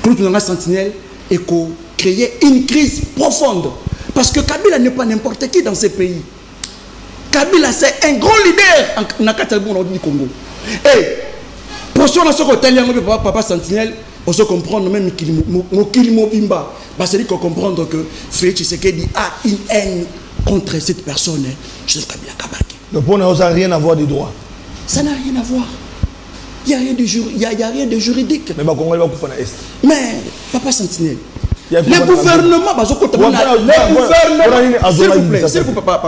Pour nous la Sentinelle et qu'on crée une crise profonde. Parce que Kabila n'est pas n'importe qui dans ce pays. Kabila, c'est un grand leader dans le Congo. Et pour ce qui Papa Sentinelle, on se comprend même qu'il Mobimba. C'est qu'on comprend que Félix Tshisekedi a une haine contre cette personne. Je Kabila Kabaki. Donc pour nous, ça n'a rien à voir des droits. Ça n'a rien à voir. Il n'y a rien de juridique. Mais mais Papa Sentinelle, le gouvernement, s'il vous plaît,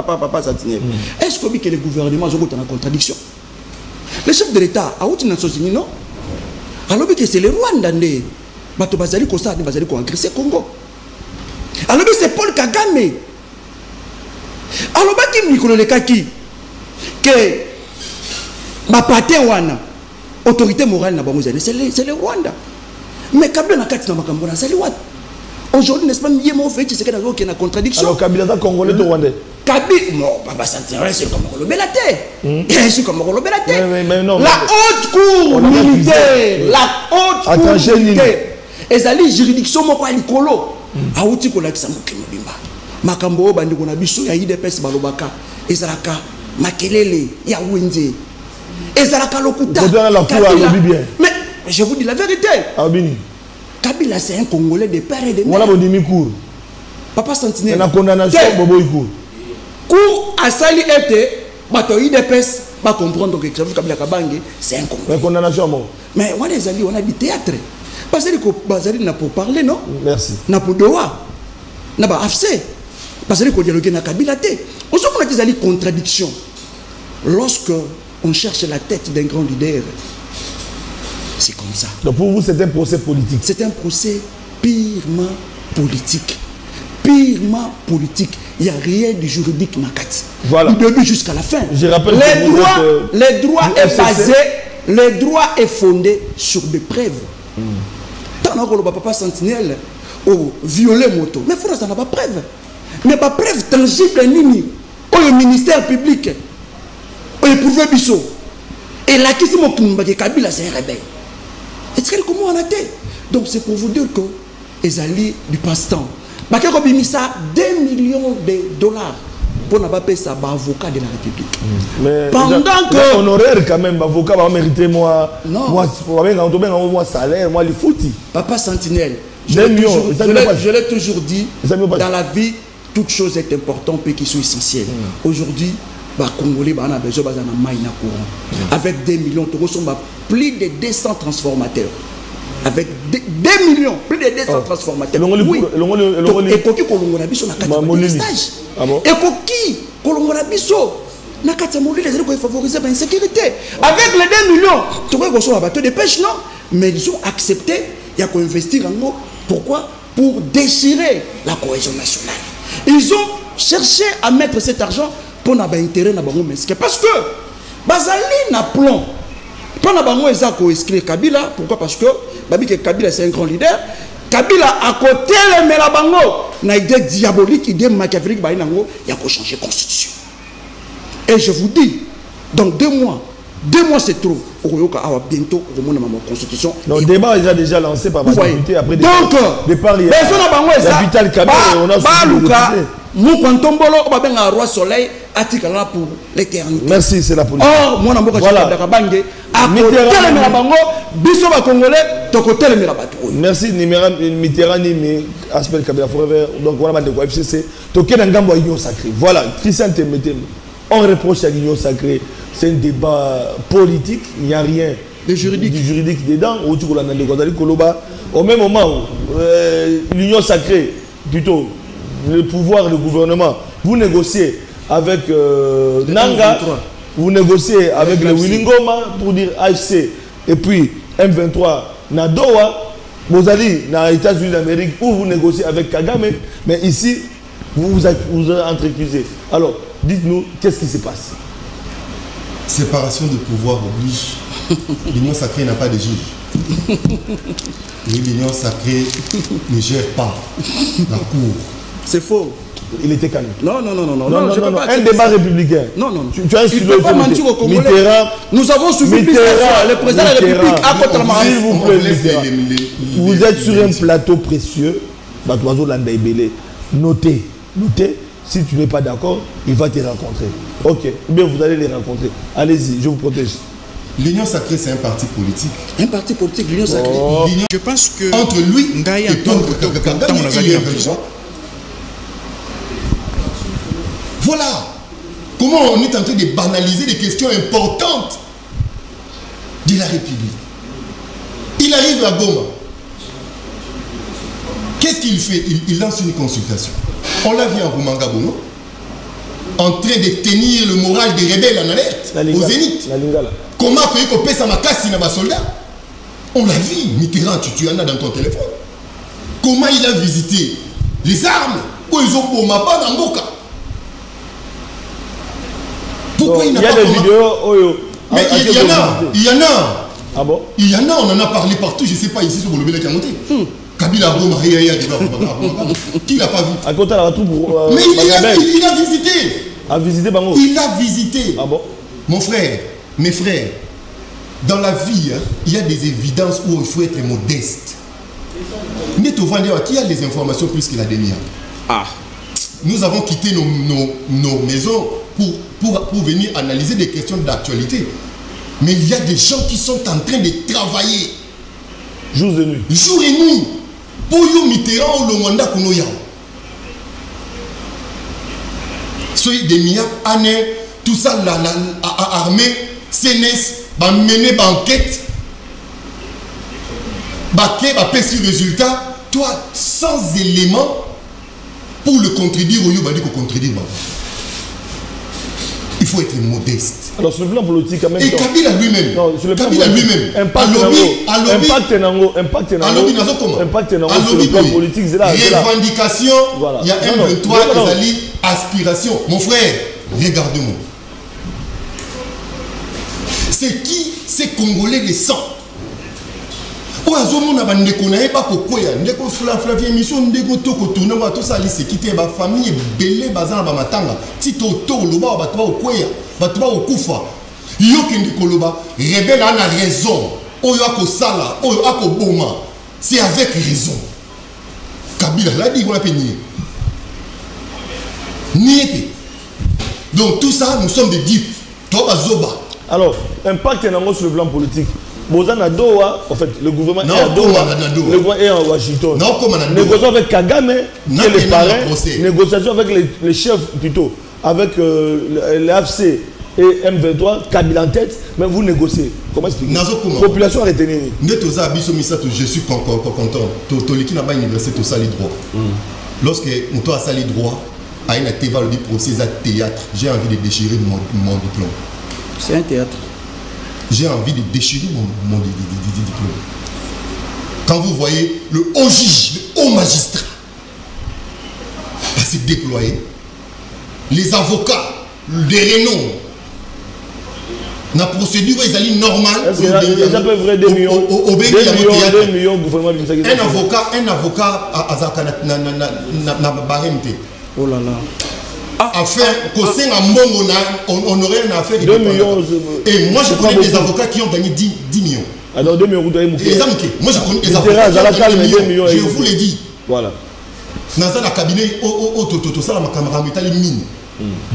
Papa Sentinelle, est-ce que le gouvernement est en contradiction? Le chef de l'État, à où tu n'as pas non? Alors que c'est le Rwanda, Bato Bazali Kosa, Bazali ko agressé Congo. Alors que c'est Paul Kagame. Alors que Nicolas Lekaki, que ma paté wana. Autorité morale na bango c'est le Rwanda. Mais Kabila na kati na makambo na sali wat. Aujourd'hui n'est-ce pas mieux mon fait c'est que dans une contradiction. Alors Kabila est congolais ou rwandais? Kabila non Papa Sentinelle c'est comme le Belaté. C'est comme le Belaté. Mais non. La haute cour militaire, la haute cour militaire. Ezali juridiction moko likolo. Auti ko la kisambo kimobimba. Makambo bandiko na biso ya IDPS balobaka. Ezalaka makelele ya wenze. Mais je vous dis la vérité. Kabila c'est un Congolais de père et de mère. Papa Sentinelle. La condamnation cour a sali été bato IDPS va comprendre que Kabila Kabange c'est un Congolais. La condamnation mais on a du théâtre. Parce que Bazali n'a pour parler non? Merci. N'a pour doa. N'a pas afsé. Parce que dialogue na Kabila té. On se connaît des contradictions. Lorsque on cherche la tête d'un grand leader. C'est comme ça. Donc pour vous, c'est un procès politique? C'est un procès purement politique. Purement politique. Il n'y a rien de juridique dans Kati. Voilà. Du début jusqu'à la fin. Je rappelle le droit est fondé sur des preuves. Tant que le Papa Sentinelle a violé moto. Mais il faut n'a pas preuve. Mais pas preuve tangible ni au ministère public. Et là, qui c'est Kabila, c'est un rebelle. Est-ce que comment on a été? Donc c'est pour vous dire que Ezali du passe-temps. Bakero Bimisa 2 millions de dollars pour ne pas payer ça, avocat de la République. Mais pendant que honoraire quand même, avocat va mériter moi salaire, moi les foutis. Papa Sentinelle, je l'ai toujours dit, dans la vie, toute chose est importante et qui sont essentielles. Aujourd'hui, les Congolais ont besoin de courant. Avec 2 millions, nous sommes plus de 200 transformateurs. Avec 2 millions, plus de 200 transformateurs. Oui. Et Koki Kolongorabiso n'a pas de stage. Et Koki Kolongorabiso n'a pas de favoriser l'insécurité. Avec les 2 millions, tu vois qu'on soit un bateau de pêche, non? Mais ils ont accepté, il y a qu'à investir en nous. Pourquoi? Pour déchirer la cohésion nationale. Ils ont cherché à mettre cet argent pour n'avoir intérêt dans le mesque. Parce que Bazali n'a plomb. Pour n'avoir inscrit Kabila. Pourquoi? Parce que Kabila c'est un grand leader. Kabila à côté de Melabango n'a idée diabolique, idée machiavélique, il y a qu'à changer la constitution. Et je vous dis, dans 2 mois, 2 mois c'est trop. Bientôt, on va la constitution. Le débat est déjà lancé par ma communauté après des départ. Il y a Vital Kabila et on a nous quand on va roi soleil atikala pour l'éternité. Merci, c'est la politique. Or moi na mboka voilà. Merci Mitterrand mais aspect Kabila forever donc voilà de FCC to ken ngambo union sacrée. Voilà, Christian Temete. On reproche à l'union sacrée, c'est un débat politique, il n'y a rien de juridique. Du juridique dedans. Au même moment où l'union sacrée, plutôt le pouvoir, le gouvernement, vous négociez avec Nanga, vous négociez avec le Willingoma pour dire AFC, et puis M23 Nadoa, vous allez dans les États-Unis d'Amérique où vous négociez avec Kagame, mais ici, vous entrecusez. Alors, dites-nous, qu'est-ce qui se passe? Séparation de pouvoir oblige. L'union sacrée n'a pas de juge. L'union sacrée ne gère pas la cour. C'est faux. Il était calme. Non. Un débat républicain. Non. Tu as il ne peut pas mentir au Congolais. Nous avons suivi le président de la République à côté de la Marine. S'il vous plaît, vous êtes sur un plateau précieux. Notez. Si tu n'es pas d'accord, il va te rencontrer. Ok, bien vous allez les rencontrer. Allez-y, je vous protège. L'Union sacrée, c'est un parti politique. Un parti politique, l'Union sacrée. Je pense que entre lui et Kagame, voilà comment on est en train de banaliser des questions importantes de la République. Il arrive à Goma. Qu'est-ce qu'il fait? Il lance une consultation. On l'a vu en Rumanga Bono, en train de tenir le moral des rebelles en alerte, au zénith. Comment peut-il couper sa macasse dans les soldats? On l'a vu, Mitterrand, tu en as dans ton téléphone. Comment il a visité les armes où ils ont pour ma part dans Boka? Pourquoi il n'a pas... Il y a des vidéos... Mais il y en a. Ah bon? Il y en a, on en a parlé partout, je ne sais pas ici sur le Bélé qui a monté. Kabila Goma, qui l'a pas vu? À côté de la tout pour. Mais il a visité. A visité Bango. Il a visité. Ah bon? Mon frère, mes frères, dans la vie, il y a des évidences où il faut être modeste. Qui a des informations plus que la demi-heure? Ah. Nous avons quitté nos maisons pour venir analyser des questions d'actualité. Mais il y a des gens qui sont en train de travailler. Jour et nuit. Jour et nuit. Pour yo Mitterrand ou le Rwanda kono yao. Soyez des miap, année, tout ça, la armée, CNS, va mener enquête, va faire résultat, toi, sans éléments pour le contredire ou yo va dire qu'on contredire. Il faut être modeste. Alors sur le plan politique, quand même. Et Kabila lui-même. Non, sur le plan Kabila lui-même. Impact sur le plan politique, c'est là. Revendication, il y a un 23 qui aspiration. Mon frère, regarde-moi. C'est qui ces Congolais de sang? Oazomona bandeko na eba kokoya ndeko Flavie émission ndeko toko tourner ba to sali se quitter ba famille belé bazana ba matanga ti to loba ba to kokoya ba to okufa yo kendi koloba rebelle a raison oyo akosala oyo akoboma c'est avec raison. Kabila l'a dit on a peigné niété. Donc tout ça nous sommes des dupes. Toi bazoba. Alors impact sur le plan politique. Bozan à Doha, en fait, le gouvernement est à Doha, le gouvernement est en Washington. Négociation avec Kagame, qui est le parrain, négociation avec les chefs plutôt, avec l'AFC et M23, Kabila en tête, mais vous négociez. Comment expliquer? Population à retenir. Je suis content. Toliki n'a pas université tout ça les droits. Lorsque on doit ça les droits, à une activité le procès à théâtre, j'ai envie de déchirer mon diplôme. C'est un théâtre. J'ai envie de déchirer mon diplôme. Quand vous voyez le haut juge, le haut magistrat, se déployer, les avocats, des renoms, la procédure est normale. Ils peuvent vrai 2 millions. 2 millions gouvernement. Un avocat n'a pas. Oh là là. Affaire, on aurait une affaire. 2 millions. Et moi je connais des avocats qui ont gagné 10 millions. Alors 2 millions, vous doyez mourir. Moi je connais des avocats qui ont gagné 2 millions. Je vous l'ai dit. Voilà. Dans un cabinet, ça, ma caméra métal mine.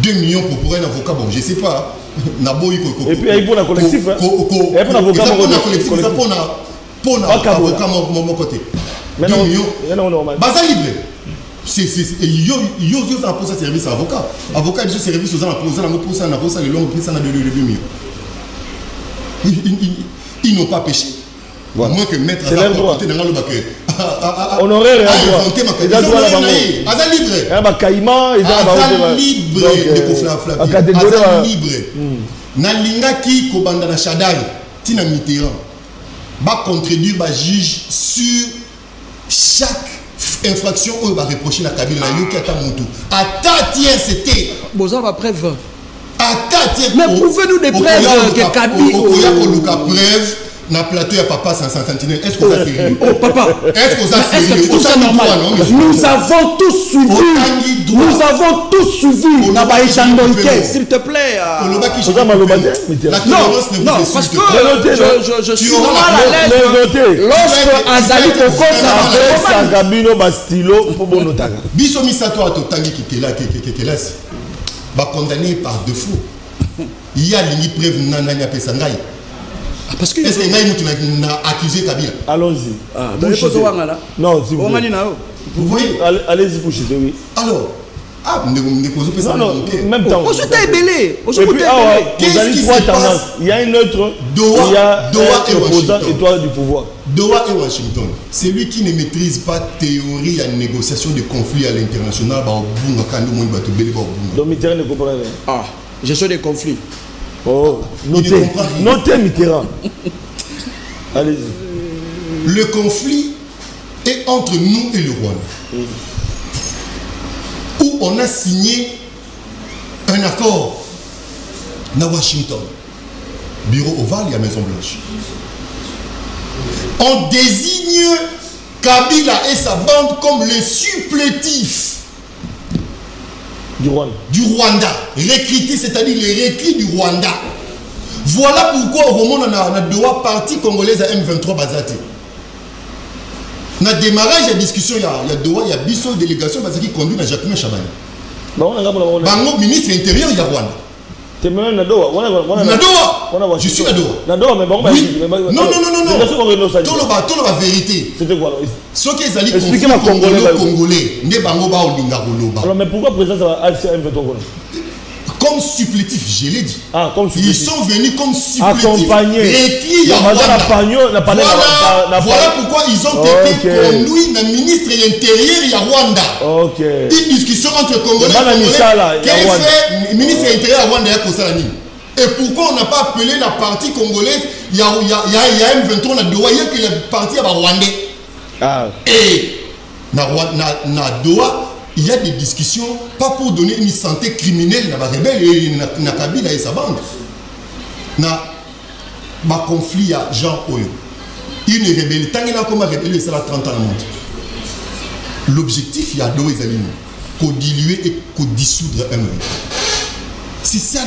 2 millions pour un avocat, bon, je ne sais pas. Et puis, il y a pour un collectif. Il y a pour un avocat. Pour un avocat, mon côté. 2 millions. Basa libre. Il y a un service avocat. Avocat, il y a un service aux gens, ils n'ont pas péché. Voilà. Moins que mettre à la portée dans le bac. Honoraire et droit. Ils ont droit à libre. Libre. Nalinga qui kobanda na Chadari, Tina Mitterrand, va contredire le juge sur chaque infraction où il va reprocher la Kabila na yoki ata mutu. Ata tiens c'était. Boza va preuve. Ata tiens. Mais prouvez-nous des preuves que Kabila. Okoya koluka preuve. Na plateau ya papa 500 sentinelles. Est-ce que ça c'est sérieux? Oh papa. Est-ce que ça c'est sérieux? Tout ça normal. Nous avons tous suivi. Nous avons tous suivi. Na ba Itandonke, s'il te plaît. Non, parce que je suis vraiment à l'aise. Lorsque Azali Kokosa avec Sagabino Bastilo pour bonotaka. Biso misato atotangi kikela ba condamné par défaut. Il y a ligne preuve nananya pesangai. Parce que est-ce que tu as accusé Kabila? Allons-y. Non, si vous voulez. Vous voyez? Allez-y pour chuter, oui. Alors, même temps. On s'est ébellé. Qu'est-ce qui se passe? Il y a une autre. Doha et Washington. Étoile du pouvoir. Doha et Washington. Celui qui ne maîtrise pas théorie à négociation de conflits à l'international, donc Mitterrand ne comprend rien. Ah, gestion des conflits. Oh, notez Mitterrand. Allez-y. Le conflit est entre nous et le Rwanda. Où on a signé un accord à Washington. Bureau ovale et à Maison Blanche. On désigne Kabila et sa bande comme les supplétifs du Rwanda. Récrité, c'est-à-dire les récrits du Rwanda. Voilà pourquoi au moment où on a Doha partie congolaise à M23 Bazate. Dans le démarrage de la discussion, il y a Doha, il y a Bisso, délégation qui conduit à Jacquemin Chabani. Bango, ministre intérieur, il y a Rwanda. Tu es même à Doha. Je suis à Doha. Non. Tout la vérité. C'était quoi? Ce qui est allé congolais, ne bango ba olinga koloba. Alors mais pourquoi président ça va AFC M23 comme supplétif, je l'ai dit. Ah, comme supplétif. Ils sont venus comme supplétifs. Accompagnés. Voilà pourquoi ils ont été conduits dans le ministre de l'Intérieur il y a Rwanda. Une discussion entre Congolais et Quel fait le ministre de l'Intérieur à Rwanda et pourquoi on n'a pas appelé la partie congolaise? Il y a M23, on a Doha, il y a que la partie Rwandais. Et na Doha, il y a des discussions, pas pour donner une santé criminelle à la rebelle et à Kabila et sa bande. Na conflit à Jean Oyo. Une rébellion, tant qu'il y a comme rébellion, c'est la 30 ans à la montre. L'objectif, il y a deux éléments. Qu'on diluer et qu'on dissoudre un monde. C'est ça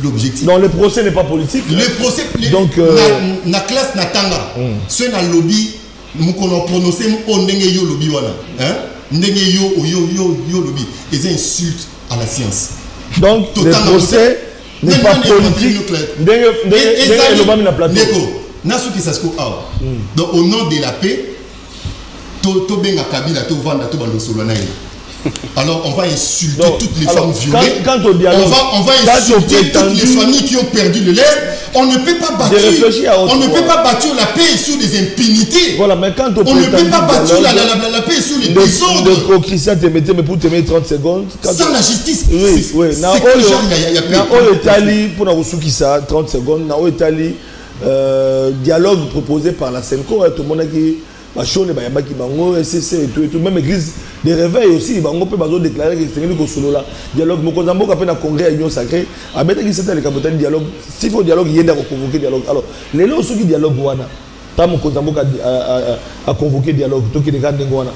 l'objectif. Non, le procès n'est pas politique. Le procès, donc, na classe natanga, ceux na lobby, nous qu'on prononcé, on n'est yo lobby voilà. Yo lobby. Ils insultent à la science. Donc, le procès n'est pas politique. Nasu qui s'asco awa. Donc au nom de la paix, to benga Kabila to vanda to bando solana. Alors on va insulter toutes les femmes violées. On va insulter toutes les familles qui ont perdu le lait. On ne peut pas bâtir la paix sur des impunités. Voilà, mais quand on ne peut pas bâtir la paix sur les désordres. De Christian te mettez mais pour te mettre 30 secondes. Sans la justice. Oui. Na Itali pour na usuki ça 30 secondes. Na Itali dialogue proposé par la Senko tout le monde qui Bachone bayabaki bango SCC et tout même église des réveils aussi bango peut bazo déclarer que c'est ko solo là dialogue moko zambo ka pena congrès à union sacrée abeta ki c'était le capital dialogue s'il faut dialogue yenda ko convoquer dialogue alors les lots ceux qui dialogue wana ta moko zambo a convoquer dialogue to ki regarde ngwana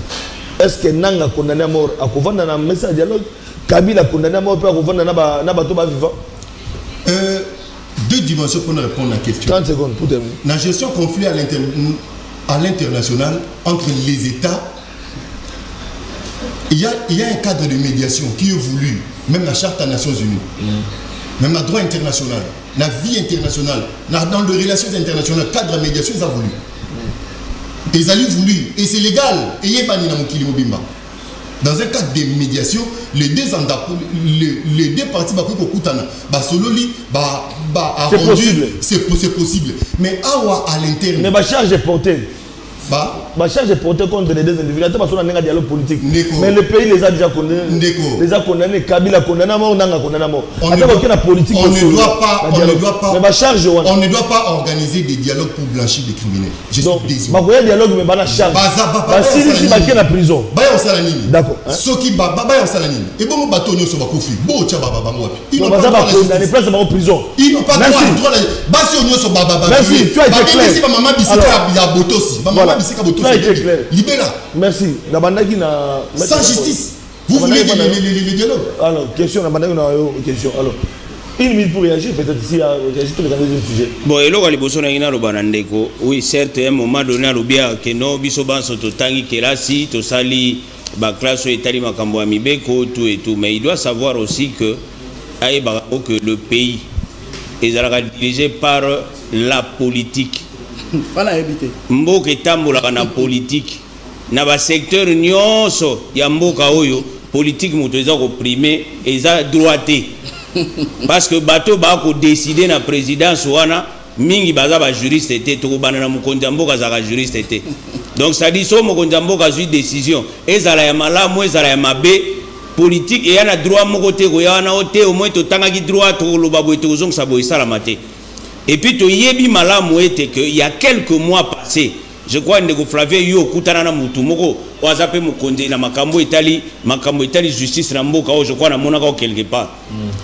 est-ce que nanga condamné à mort a kovanda na message dialogue Kabila condamné à mort peut kovanda na bato ba vivant deux dimensions pour répondre à la question 30 secondes pour terminer la gestion conflit à l'international, entre les États, il y a un cadre de médiation qui est voulu, même la Charte des Nations Unies, même le droit international, la vie internationale, dans les relations internationales, le cadre de médiation, ils ont voulu. Ils ont voulu, et c'est légal. Dans un cadre de médiation, les deux parties c'est possible. Mais à l'interne. Mais ma charge est portée. Ma charge est portée contre les deux individus. Parce qu'on a un dialogue politique. Mais le pays les a déjà condamnés. Les a condamnés. Kabila condamné à mort, Nanga condamné à mort. On ne doit pas organiser des dialogues pour blanchir des criminels. Je suis désolé. Il y a un dialogue, mais pas la charge. Si il y a la prison. D'accord. Ce qui va en salanine. Et bon, bateau nous sommes couffés. Bon, tiens, ils n'ont pas condamné. Place en prison. Ils n'ont pas droit. Merci, tu as été clair. Merci. Sans justice. Vous voulez les dialogues. Alors, question. Alors, une minute pour réagir, peut-être ici, réagir sur le sujet. Bon, et là, oui, certes, à un moment donné, que non, bisoban sont tangi kelasi, to sali, classe etali makambo amibeko, tout et tout. Mais il doit savoir aussi que le pays est dirigé par la politique. Mboka etambolaka na politique na ba secteur nyonso ya mboka oyo politique moto eza ko primer eza droité parce que bato ba ko décider na présidence wana mingi baza ba juriste te to bana na mukonza mboka za ka juriste te donc ça dit so mukonza mboka zui décision ezala ya malamu ezala ya mabe politique et ya na droit moko te ko ya na ote au moins to tanga ki droit to loba boye to zong sa boye sala mate. Et puis, il y a quelques mois passés, je crois que Flavien Yo Koutanana Moutoumoko, ou Azapé Mokonde, na Makambo Italie justice Ramboka, je crois na Monaco quelque part.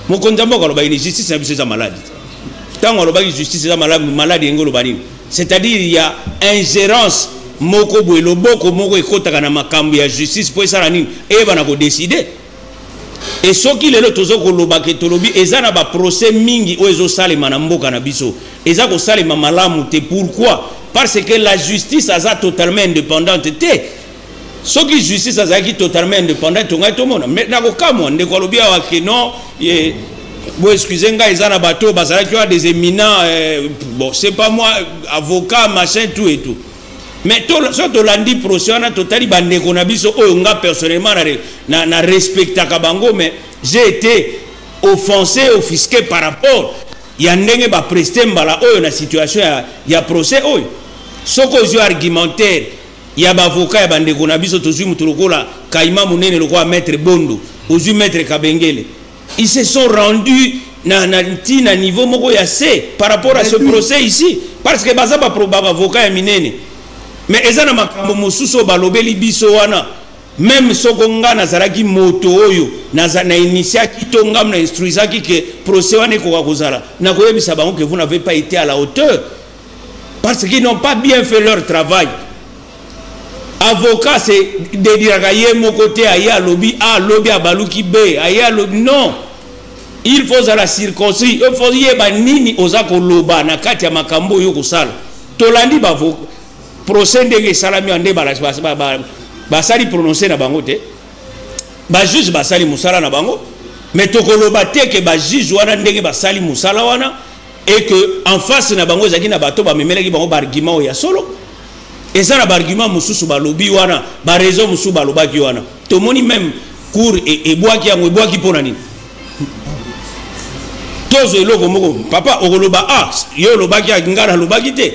Mokonde Mboka, la justice est malade. Tant qu'on a justice est malade, c'est-à-dire il y a ingérence. Moko Bouelo Boko Moko et Kotakana Makambo, il y a justice pour ça, et va décider. Et ce qui est le tozo kolobake tolobi ezana ba procès mingi o ezo sale manamboka na biso ezako sale mamalamu te pourquoi parce que la justice aza totalement indépendante te ce qui justice aza qui totalement indépendante ngai to mona mais nako kamwa ndeko lobia wa que non bon excusez nga ezana bato bazala qui a des éminents bon c'est pas moi avocat machin tout et tout. Mais surtout l'andi procès on a totali bandeko na biso oyo nga personnellement na respecta kabango mais j'ai été offensé offusqué par rapport ya ndenge ba prester mbala oyo na situation ya procès oyo soko zo argumentaire ya ba avocat ya bandeko na biso tozui mutulokola Kaima Munene lokwa maître Bondo ozu maître Kabengele ils se sont rendus na niveau moko ya C par rapport à ce procès ici parce que baza ba probable avocat ya minene. Mais ezana makambo mosusu balobeli biso wana même sokonga nazalaki moto oyo na initiaki tongam na instruisaki que procès wana ko kozala na koyebisa bango que vous n'avez pas été à la hauteur parce qu'ils n'ont pas bien fait leur travail. Avocat c'est de dire gaye mon côté aya lobby a lobby a baluki b aya lobby non il faut à la circoncis il faut yeba nini ozako loba na kati ya makambo yo kosala tolandi bavoka procès ndenge salami ande basali prononcer na bango te ba juge basali musala na bango mais tokoloba te ke ba juge wana ndenge basali musala wana et que en face na bango zaki na bato ba memelaki bango ba argument ya solo et ça na ba argument mususu ba lobi wana ba raison mususu ba lobaki wana to moni même cour et boaki yango boaki pona nini tozo eloko moko papa okoloba ah yo lobaki ngara lobaki te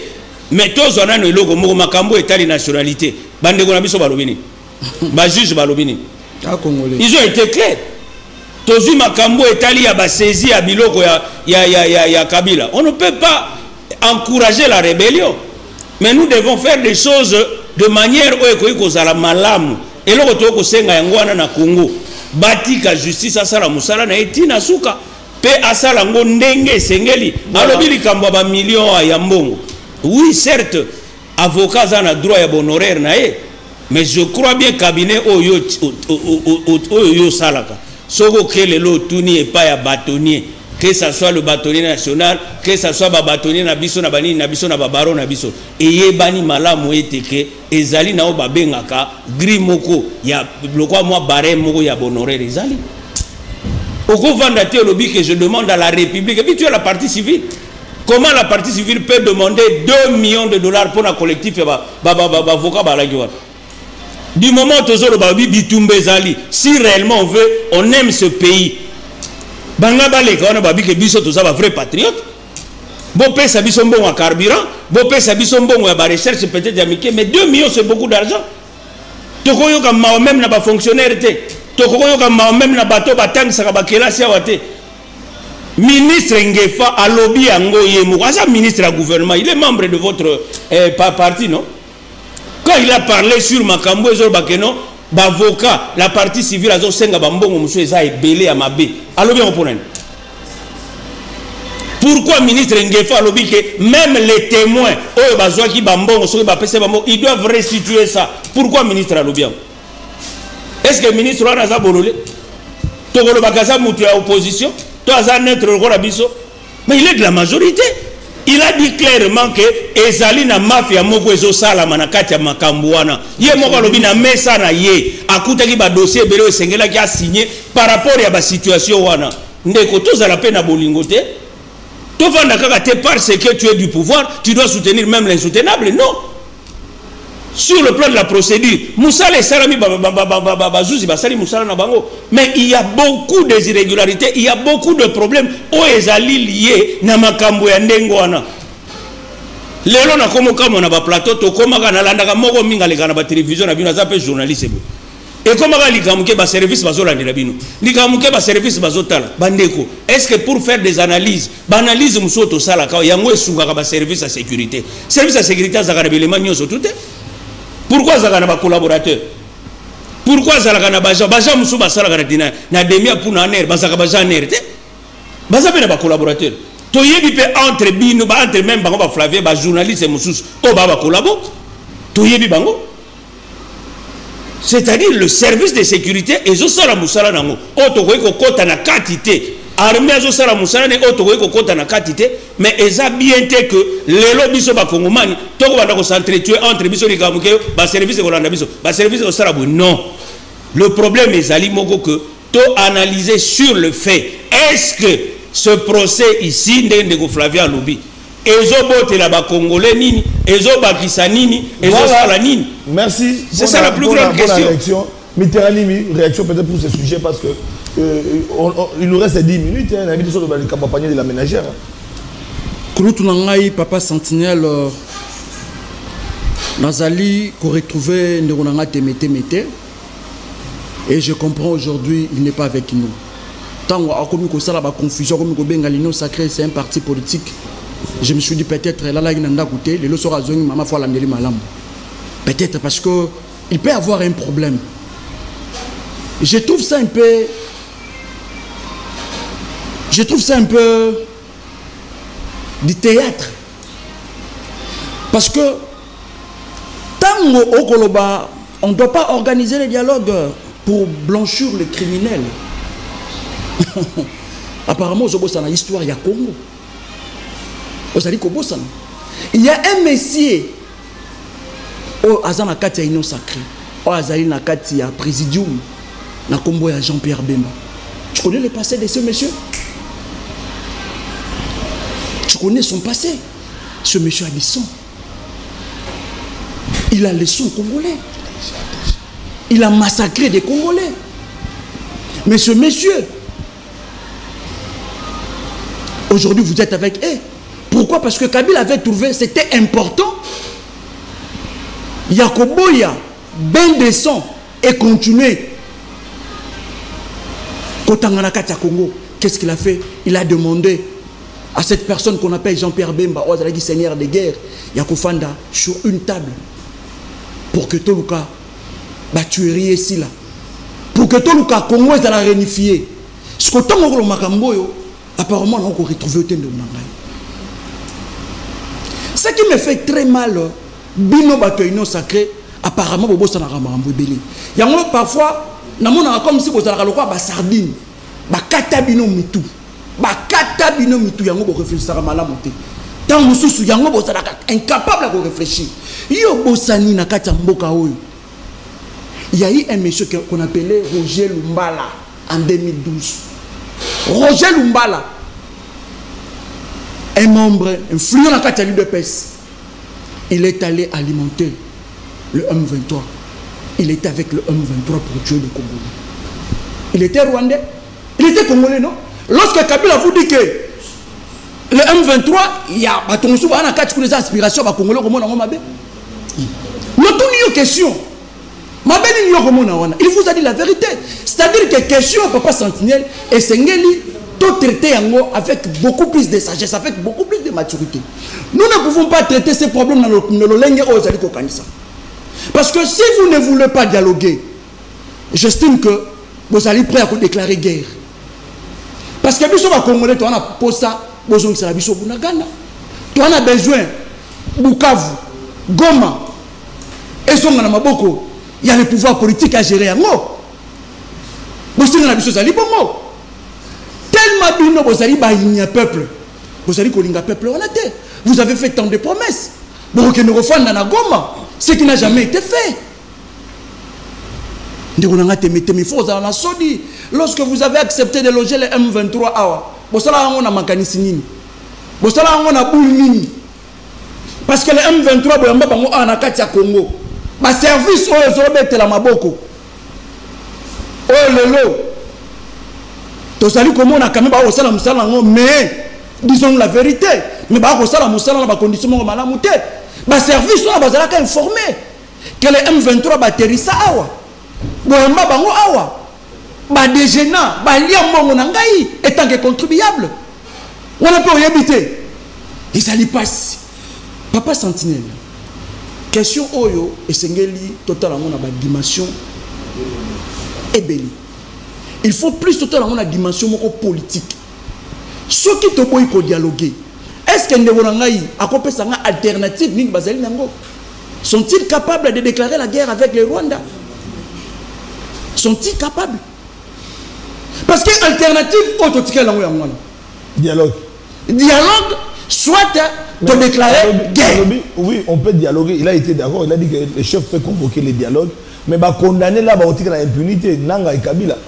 mais tozo nano eloko moko makambo etali nationalité bande ko na biso ba lobini ba juge ba lobini ils ont été clairs. Tozu makambo etali ya ba saisi ya biloko ya Kabila. On ne peut pas encourager la rébellion, mais nous devons faire des choses de manière où ekozala malamu. Et loko to ko senga yango wana na Congo. Batika justice asala musala na etina suka pe asala ngo ndenge sengeli. Alobi likambo ba millions ya mbongo. Oui, certes, avocat za na droit ya honoraire na e, mais je crois bien cabinet oyo salaka. Soko kele lo tuni et pas ya bâtonnier, que ça soit le bâtonnier national, que ça soit ba bâtonnier na biso na bani na biso na ba baron na biso. Eye bani malamu eteke ezali na o babengaka gris moko ya lokwa moi barème moko ya honoraire ezali. Oko vanda te lobi que je demande à la République et puis tu es la partie civile. Comment la partie civile peut demander 2 millions de dollars pour un collectif avocat balagiwa? Du moment où si réellement on veut, on aime ce pays. Bangabale quand on a que biso tout ça va vrai patriote. Bon paye sa biso bon à carburant, bon paye sa biso bon à recherche peut-être d'amitié, mais 2 millions c'est beaucoup d'argent. Tokoyo comme même na ba fonctionnaire te. Tokoyo comme même na bateau batang sa ba kelasi awate. Ministre Ngefa a lobby yango yemo. Asa ministre du gouvernement, il est membre de votre parti, non? Quand il a parlé sur Makambo et Bakeno, l'avocat, la partie civile a senga bambongo monsieur eza ebelé à Mabé. Alors bien opponent. Pourquoi ministre Ngefa a lobby que même les témoins, oh bazwa ki bambongo so ba pese bambongo, ils doivent restituer ça. Pourquoi ministre a lobby? Est-ce que ministre a za bololé? Tokolo bakaza mutu ya opposition, to aza neutre ko biso. Mais il est de la majorité. Il a dit clairement que ezali na mafia moko ezo sala manakati ya makambo wana. Ye moko lobi na mesa na ye akutaki ba dossier belo esengela ki a signé par rapport à ba situation wana. Ndeko tozala pe na bolingo te. To vanda kaka te parce que tu es du pouvoir, tu dois soutenir même l'insoutenable. Non. Sur le plan de la procédure, Moussala et Salami Bazouzi Basali Moussala na bango. Mais il y a beaucoup de irrégularités, il y a beaucoup de problèmes où ezali liés na makambo ya ndengo wana. Lelo na komo kama na ba plateau to koma kana landa ka moko minga le kana ba télévision na bino za pe journaliste bo. Et comment va likamuke ba service bazola ndela bino. Likamuke ba service bazotala bandeko. Est-ce que pour faire des analyses, ba analyse musoto sala ka yango esunga ka ba service à sécurité. Service à sécurité za kana belema nyoso tout. Pourquoi ça n'a pas collaborateur? Pourquoi ça n'a pas baja musu basala kana dina na demia pour na ner basaka baja ner te? Baza pe na ba collaborateur. To yebi pe entre bino ba entre même bango ba Flavie ba journaliste musu o ba collabo. To yebi bango. C'est-à-dire le service de sécurité ezo sala musala nango. O to ko kota na quantité. Armée ezo sala musala ne o to ko kota na quantité, mais eza bien te que lelo biso ba kongomani to ko banda ko s'entretuer entre biso likamuke ba service ko landa biso ba service ko sala bo non. Le problème est ali moko que to analyser sur le fait est-ce que ce procès ici ndenge ko Flavia Lobi ezobote la ba congolais nini ezobakisa nini ezosala nini. Merci. C'est ça la plus grande question. Mitterrand, réaction peut-être pour ce sujet parce que il nous reste 10 minutes. On a vu sur le campagne de la ménagère. Kouloutounangaï, papa Sentinelle, Nazali, qu'on retrouvait Neronanga Temete. Et je comprends aujourd'hui, il n'est pas avec nous. Tant qu'on a la confusion, comme l'Union sacrée, c'est un parti politique. Je me suis dit peut-être là, il n'a pas goûté, les lois maman fois la malam. Peut-être parce qu'il peut avoir un problème. Je trouve ça un peu. Je trouve ça un peu du théâtre. Parce que tant au Koloba, on ne doit pas organiser les dialogues pour blanchir les criminels. Apparemment, dans l'histoire, il y a Congo. Il y a un messier au Azana Katia Ino Sacré, au Azalina Katia Présidium, na Combo à Jean-Pierre Bemba. Tu connais le passé de ce monsieur? tu connais son passé. Ce monsieur a des sons. Il a les sons congolais. Il a massacré des Congolais. Mais ce monsieur, aujourd'hui vous êtes avec eux. Pourquoi? Parce que Kabila avait trouvé, c'était important. Yakoboya, ben des sons et continuer. Kotanganakata Congo, qu'est-ce qu'il a fait? Il a demandé à cette personne qu'on appelle Jean-Pierre Bemba, seigneur de guerre, Yakofanda, sur une table, pour que Toluka, tuerie ici là, pour que Toluka Congo est à la réunifier. Ce que tant que Makamboyo, apparemment, on a retrouvé au temps de Nangaï. Ce qui me fait très mal, Bino Batoino sacré, apparemment, Bobo Sanaramarambou Beli. Il y a parfois, comme si vous avez la sardine, bakata bino mitu, bakata bino mitu, yango bo réfléchir à malamoté. Tant que vous yango bo incapable de réfléchir. Yo bosani na kata mboka oyo. Il y a eu un monsieur qu'on appelait Roger Lumbala en 2012. Roger Lumbala, un membre influent dans la l'UDPS. Il est allé alimenter le M23. Il était avec le M23 pour tuer les Congolais. Il était rwandais. Il était congolais, non? Lorsque Kabila vous dit que le M23, il y a des aspirations à Congolais, nous avons une question. Il vous a dit la vérité. C'est-à-dire que question Papa Sentinelle et Sengeli, tout traiter avec beaucoup plus de sagesse, avec beaucoup plus de maturité. Nous ne pouvons pas traiter ces problèmes dans le langue aux alliés. Parce que si vous ne voulez pas dialoguer, j'estime que vous allez prêt à déclarer guerre. Parce que si vous Congolais, tu as besoin besoin de Biso Bunagana. Tu as besoin Bukavu, Goma, et son Maboko. Il y a le pouvoir politique à gérer en haut. Vous avez tellement vous avez un peuple. Vous avez un peuple honnête. Vous avez fait tant de promesses. Ce qui n'a jamais été fait. Lorsque vous avez accepté de loger les M23, parce que les M23 Congo. Ma service aux la maboko. Oh lelo. To sali comment on a quand même pas au sala musala mais disons la vérité. Mais ba au sala musala ba condition mo malamuté. Ma service on a bazala ka informé que les M23 batterie ça awa. Boyamba bango awa. Ba déjeuna, ba lia mongo na ngai étant que contribuable. On a pas y habiter. Ils allaient passer. Papa Sentinelle. Question Oyo et Sengeli totalement dans la dimension ébélie. Il faut plus totalement la dimension politique. Ceux qui te pour dialoguer, est-ce que Ndegonangaï a compris ça alternative ni Bazali Nango? Sont-ils capables de déclarer la guerre avec le Rwanda? Sont-ils capables? Parce que alternative autotique la dialogue. Dialogue soit de déclarer guerre. Oui, on peut dialoguer. Il a été d'accord. Il a dit que les chefs peuvent convoquer les dialogues. Mais bah, condamner là, bah, la impunité. Nanga et Kabila.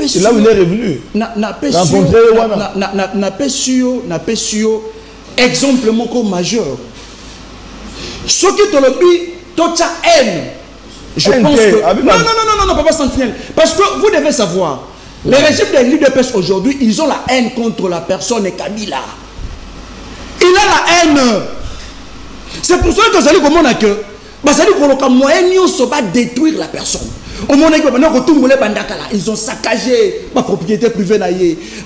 C'est là où il est revenu. N'a pas su exemple majeur. Ce qui te le dit, toute sa haine. Je pense que. Non, Papa Sentinelle. Parce que vous devez savoir, les régimes de l'UDPS aujourd'hui, ils ont la haine contre la personne Kabila. Il a la haine. C'est pour cela que vous allez comment que le moyen de détruire la personne. Au moment où ils ont saccagé ma propriété privée,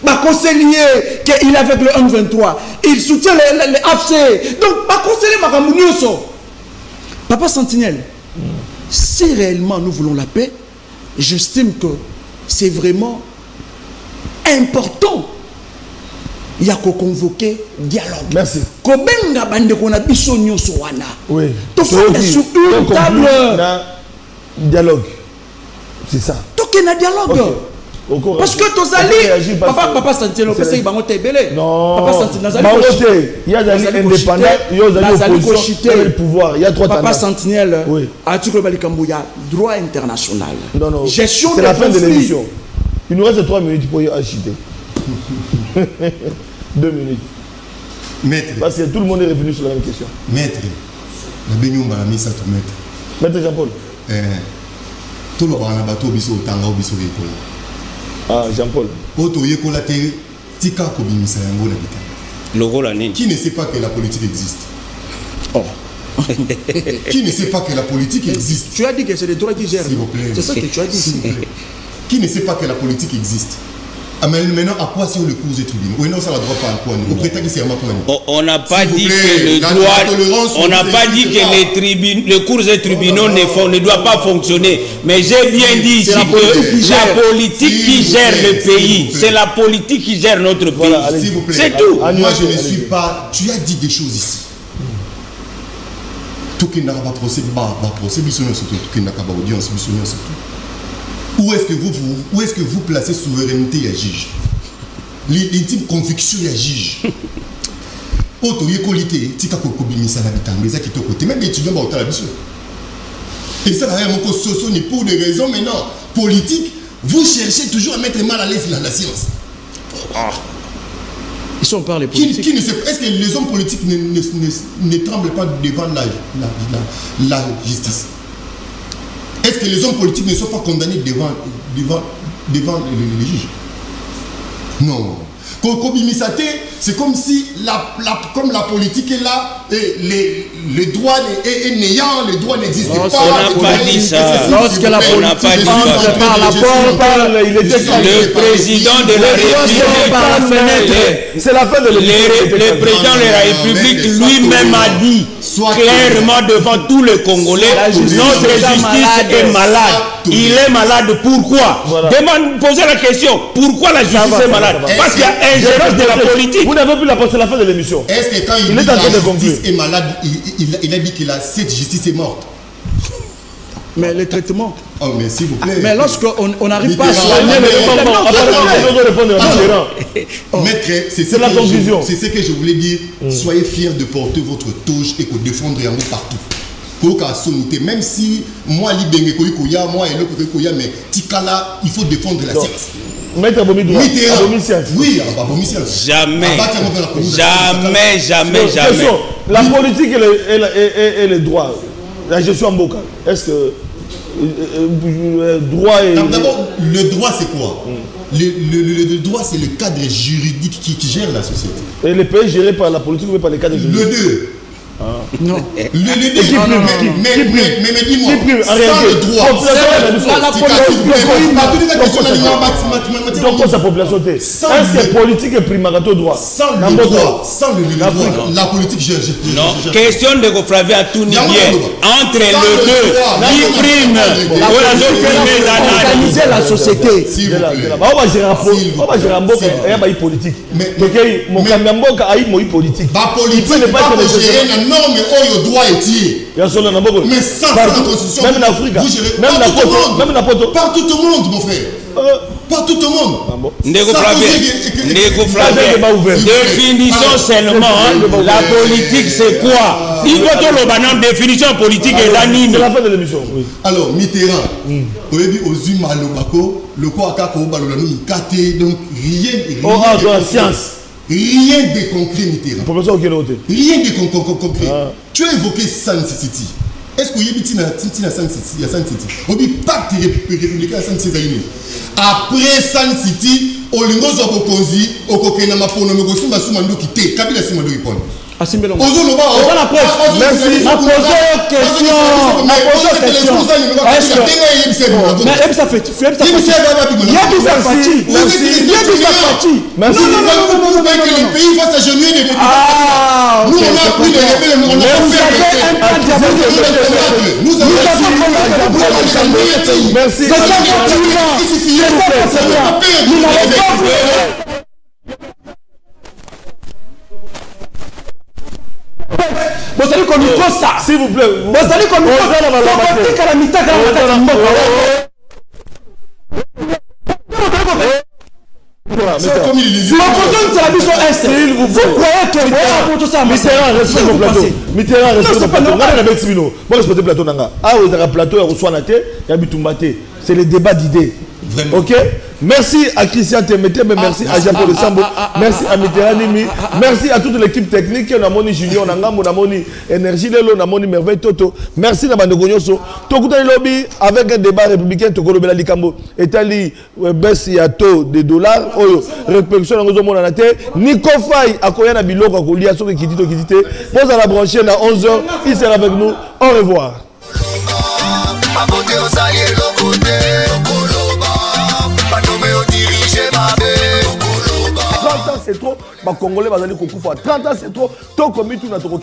ma conseiller qu'il est avec le M23, il soutient les AFC. Donc, ma conseiller ma Papa Sentinelle, si réellement nous voulons la paix, j'estime que c'est vraiment important. Il y a qu'à convoquer dialogue. Merci. Kobenga bande qu'on a bisogno soana. Oui. Tu fais sur une table. Dialogue. C'est ça. Tu fais un dialogue. Okay. Parce que tu alliés. Papa Sentinelle, on peut bango tebele. Non. Papa Sentinelle. Il y a des indépendants. Il y a des oppositions. Le pouvoir. Il y a trois Papa Sentinelle. Oui. Article Balikambouya. Droit international. Non, non. Gestion. C'est la fin de l'émission. Il nous reste 3 minutes pour y acheter. 2 minutes. Maître. Parce que tout le monde est revenu sur la même question. Maître. La bénion m'a mis ça tout maître. Maître Jean-Paul. Tout le monde a bateau biso tanga biso yekola. Ah Jean-Paul. Auto yekola te tika ko bimisa yango la bita. Logo la nini. Qui ne sait pas que la politique existe? Oh. Qui ne sait pas que la politique existe? Tu as dit que c'est les droits qui gèrent. S'il vous plaît. C'est ça que tu as dit. S'il vous plaît. Qui ne sait pas que la politique existe? Ah, mais maintenant, à quoi si on le cours des tribunaux? Oui, non, ça ne doit pas à quoi. On n'a pas dit que le droit, on n'a pas dit que les cours des tribunaux ne doivent pas fonctionner. Mais j'ai bien dit ici que la politique qui gère le pays, c'est la politique qui gère notre pays. S'il vous plaît. C'est tout. Moi, je ne suis pas. Tu as dit des choses ici. Tout qui n'a pas procès, tout qui n'a pas audience, où est-ce que vous placez souveraineté à juge? L'intime conviction à juge. Auto yekolité, tika kokobimisa la bitanga, mais ça qui est au côté, même les étudiants vont la mission. Et ça, d'ailleurs, mon socio n'est pour des raisons maintenant politiques. Vous cherchez toujours à mettre mal à l'aise la science. Ah. Ils sont par les politiques. Est-ce que les hommes politiques ne tremblent pas devant la justice? Est-ce que les hommes politiques ne sont pas condamnés devant les juges? Non. Kobimisate, c'est comme si comme la politique est là, et les droits est néant, les droits n'existent pas. On n'a pas dit ça. Lorsque la politique le président de la République, c'est la fin de le président de la République lui-même a dit clairement devant tous les Congolais, notre justice est malade. Il est malade, pourquoi? Posez la question, pourquoi la justice est malade? Parce qu'il y a ingérence de la politique. Vous n'avez plus la parole, c'est la fin de l'émission. Est-ce que quand il dit que la justice est malade, il a dit que cette justice est morte? Mais le traitement. Oh, mais s'il vous plaît. Mais lorsqu'on n'arrive pas à soigner Maître, c'est la conclusion. C'est ce que je voulais dire. Soyez fiers de porter votre touche et de défendre Yango partout. Même si moi, moi et l'autre, mais Tikala, il faut défendre la science. Maître Abomi-Droit. Oui, jamais. La politique et les droits. La gestion en boca. Est-ce que droit et... D'abord, le droit c'est quoi? Le droit c'est le cadre juridique qui gère la société. Et le pays géré par la politique ou par les cadres juridiques? Le deux. Non. Mais dis-moi, sans le droit, sa population. Est-ce que politique est primarato droit? Sans le droit, la politique gère. Non, question de Gofravé à tout niveau. Entre les deux, qui prime, organiser la société. On va gérer un politique. Mais mon Kambiamboka a eu mon politique. Non, mais il doit être. Mais sans la constitution, même l'Afrique, même la poto. Par tout le monde, mon frère. Par tout le monde. Définition seulement. La politique, c'est quoi? Il faut que le définition politique est la ligne. C'est la fin de l'émission. Alors, Mitterrand, Ozuma Lobako, le quoi à donc rien. Oh, dans la science. Rien de concret, Mitterrand. Rien de concret. Tu as évoqué Sun City. Est-ce que vous avez dit Sun City? Vous avez dit pacte républicain à Sun City. Après Sun City, au Lingos of Okonzi, au Kokenama Ponomogosi, Masumando qui t'est. Kabila Simando Ipon. Merci. Ma posé question. Mais ça fait. Merci. Que le pays va s'agenouiller de nous, on a pris les rebelles, on a fait. Merci. Vous allez comme ça. S'il vous plaît. Vous allez comme c'est comme il dit. Mitterrand reste mon plateau. Mitterrand reste mon plateau. Moi, respecte plateau. Ah, vous avez un plateau, il y a Bitumbaté. C'est le débat d'idées. Ok? Merci à Christian Temete, mais merci à Jean-Paul Sambo, merci à Mitterrand, merci à toute l'équipe technique, Namoni Junior, Namoni Énergie, Namoni Merveille Toto, merci à Bandogonyoso, Tokuta Lobby avec un débat républicain, Tokolo Bela Likambo, Etali, baisse y a taux de dollars, répercussion dans le monde en terre, Nico Faye, à Koyana Biloko, à Kolia, sur Kitito, pose à la brancher à 11h, il sera avec nous, au revoir. 30 ans c'est trop, les Congolais vont aller au 30 ans c'est trop, tant comme tout n'a trop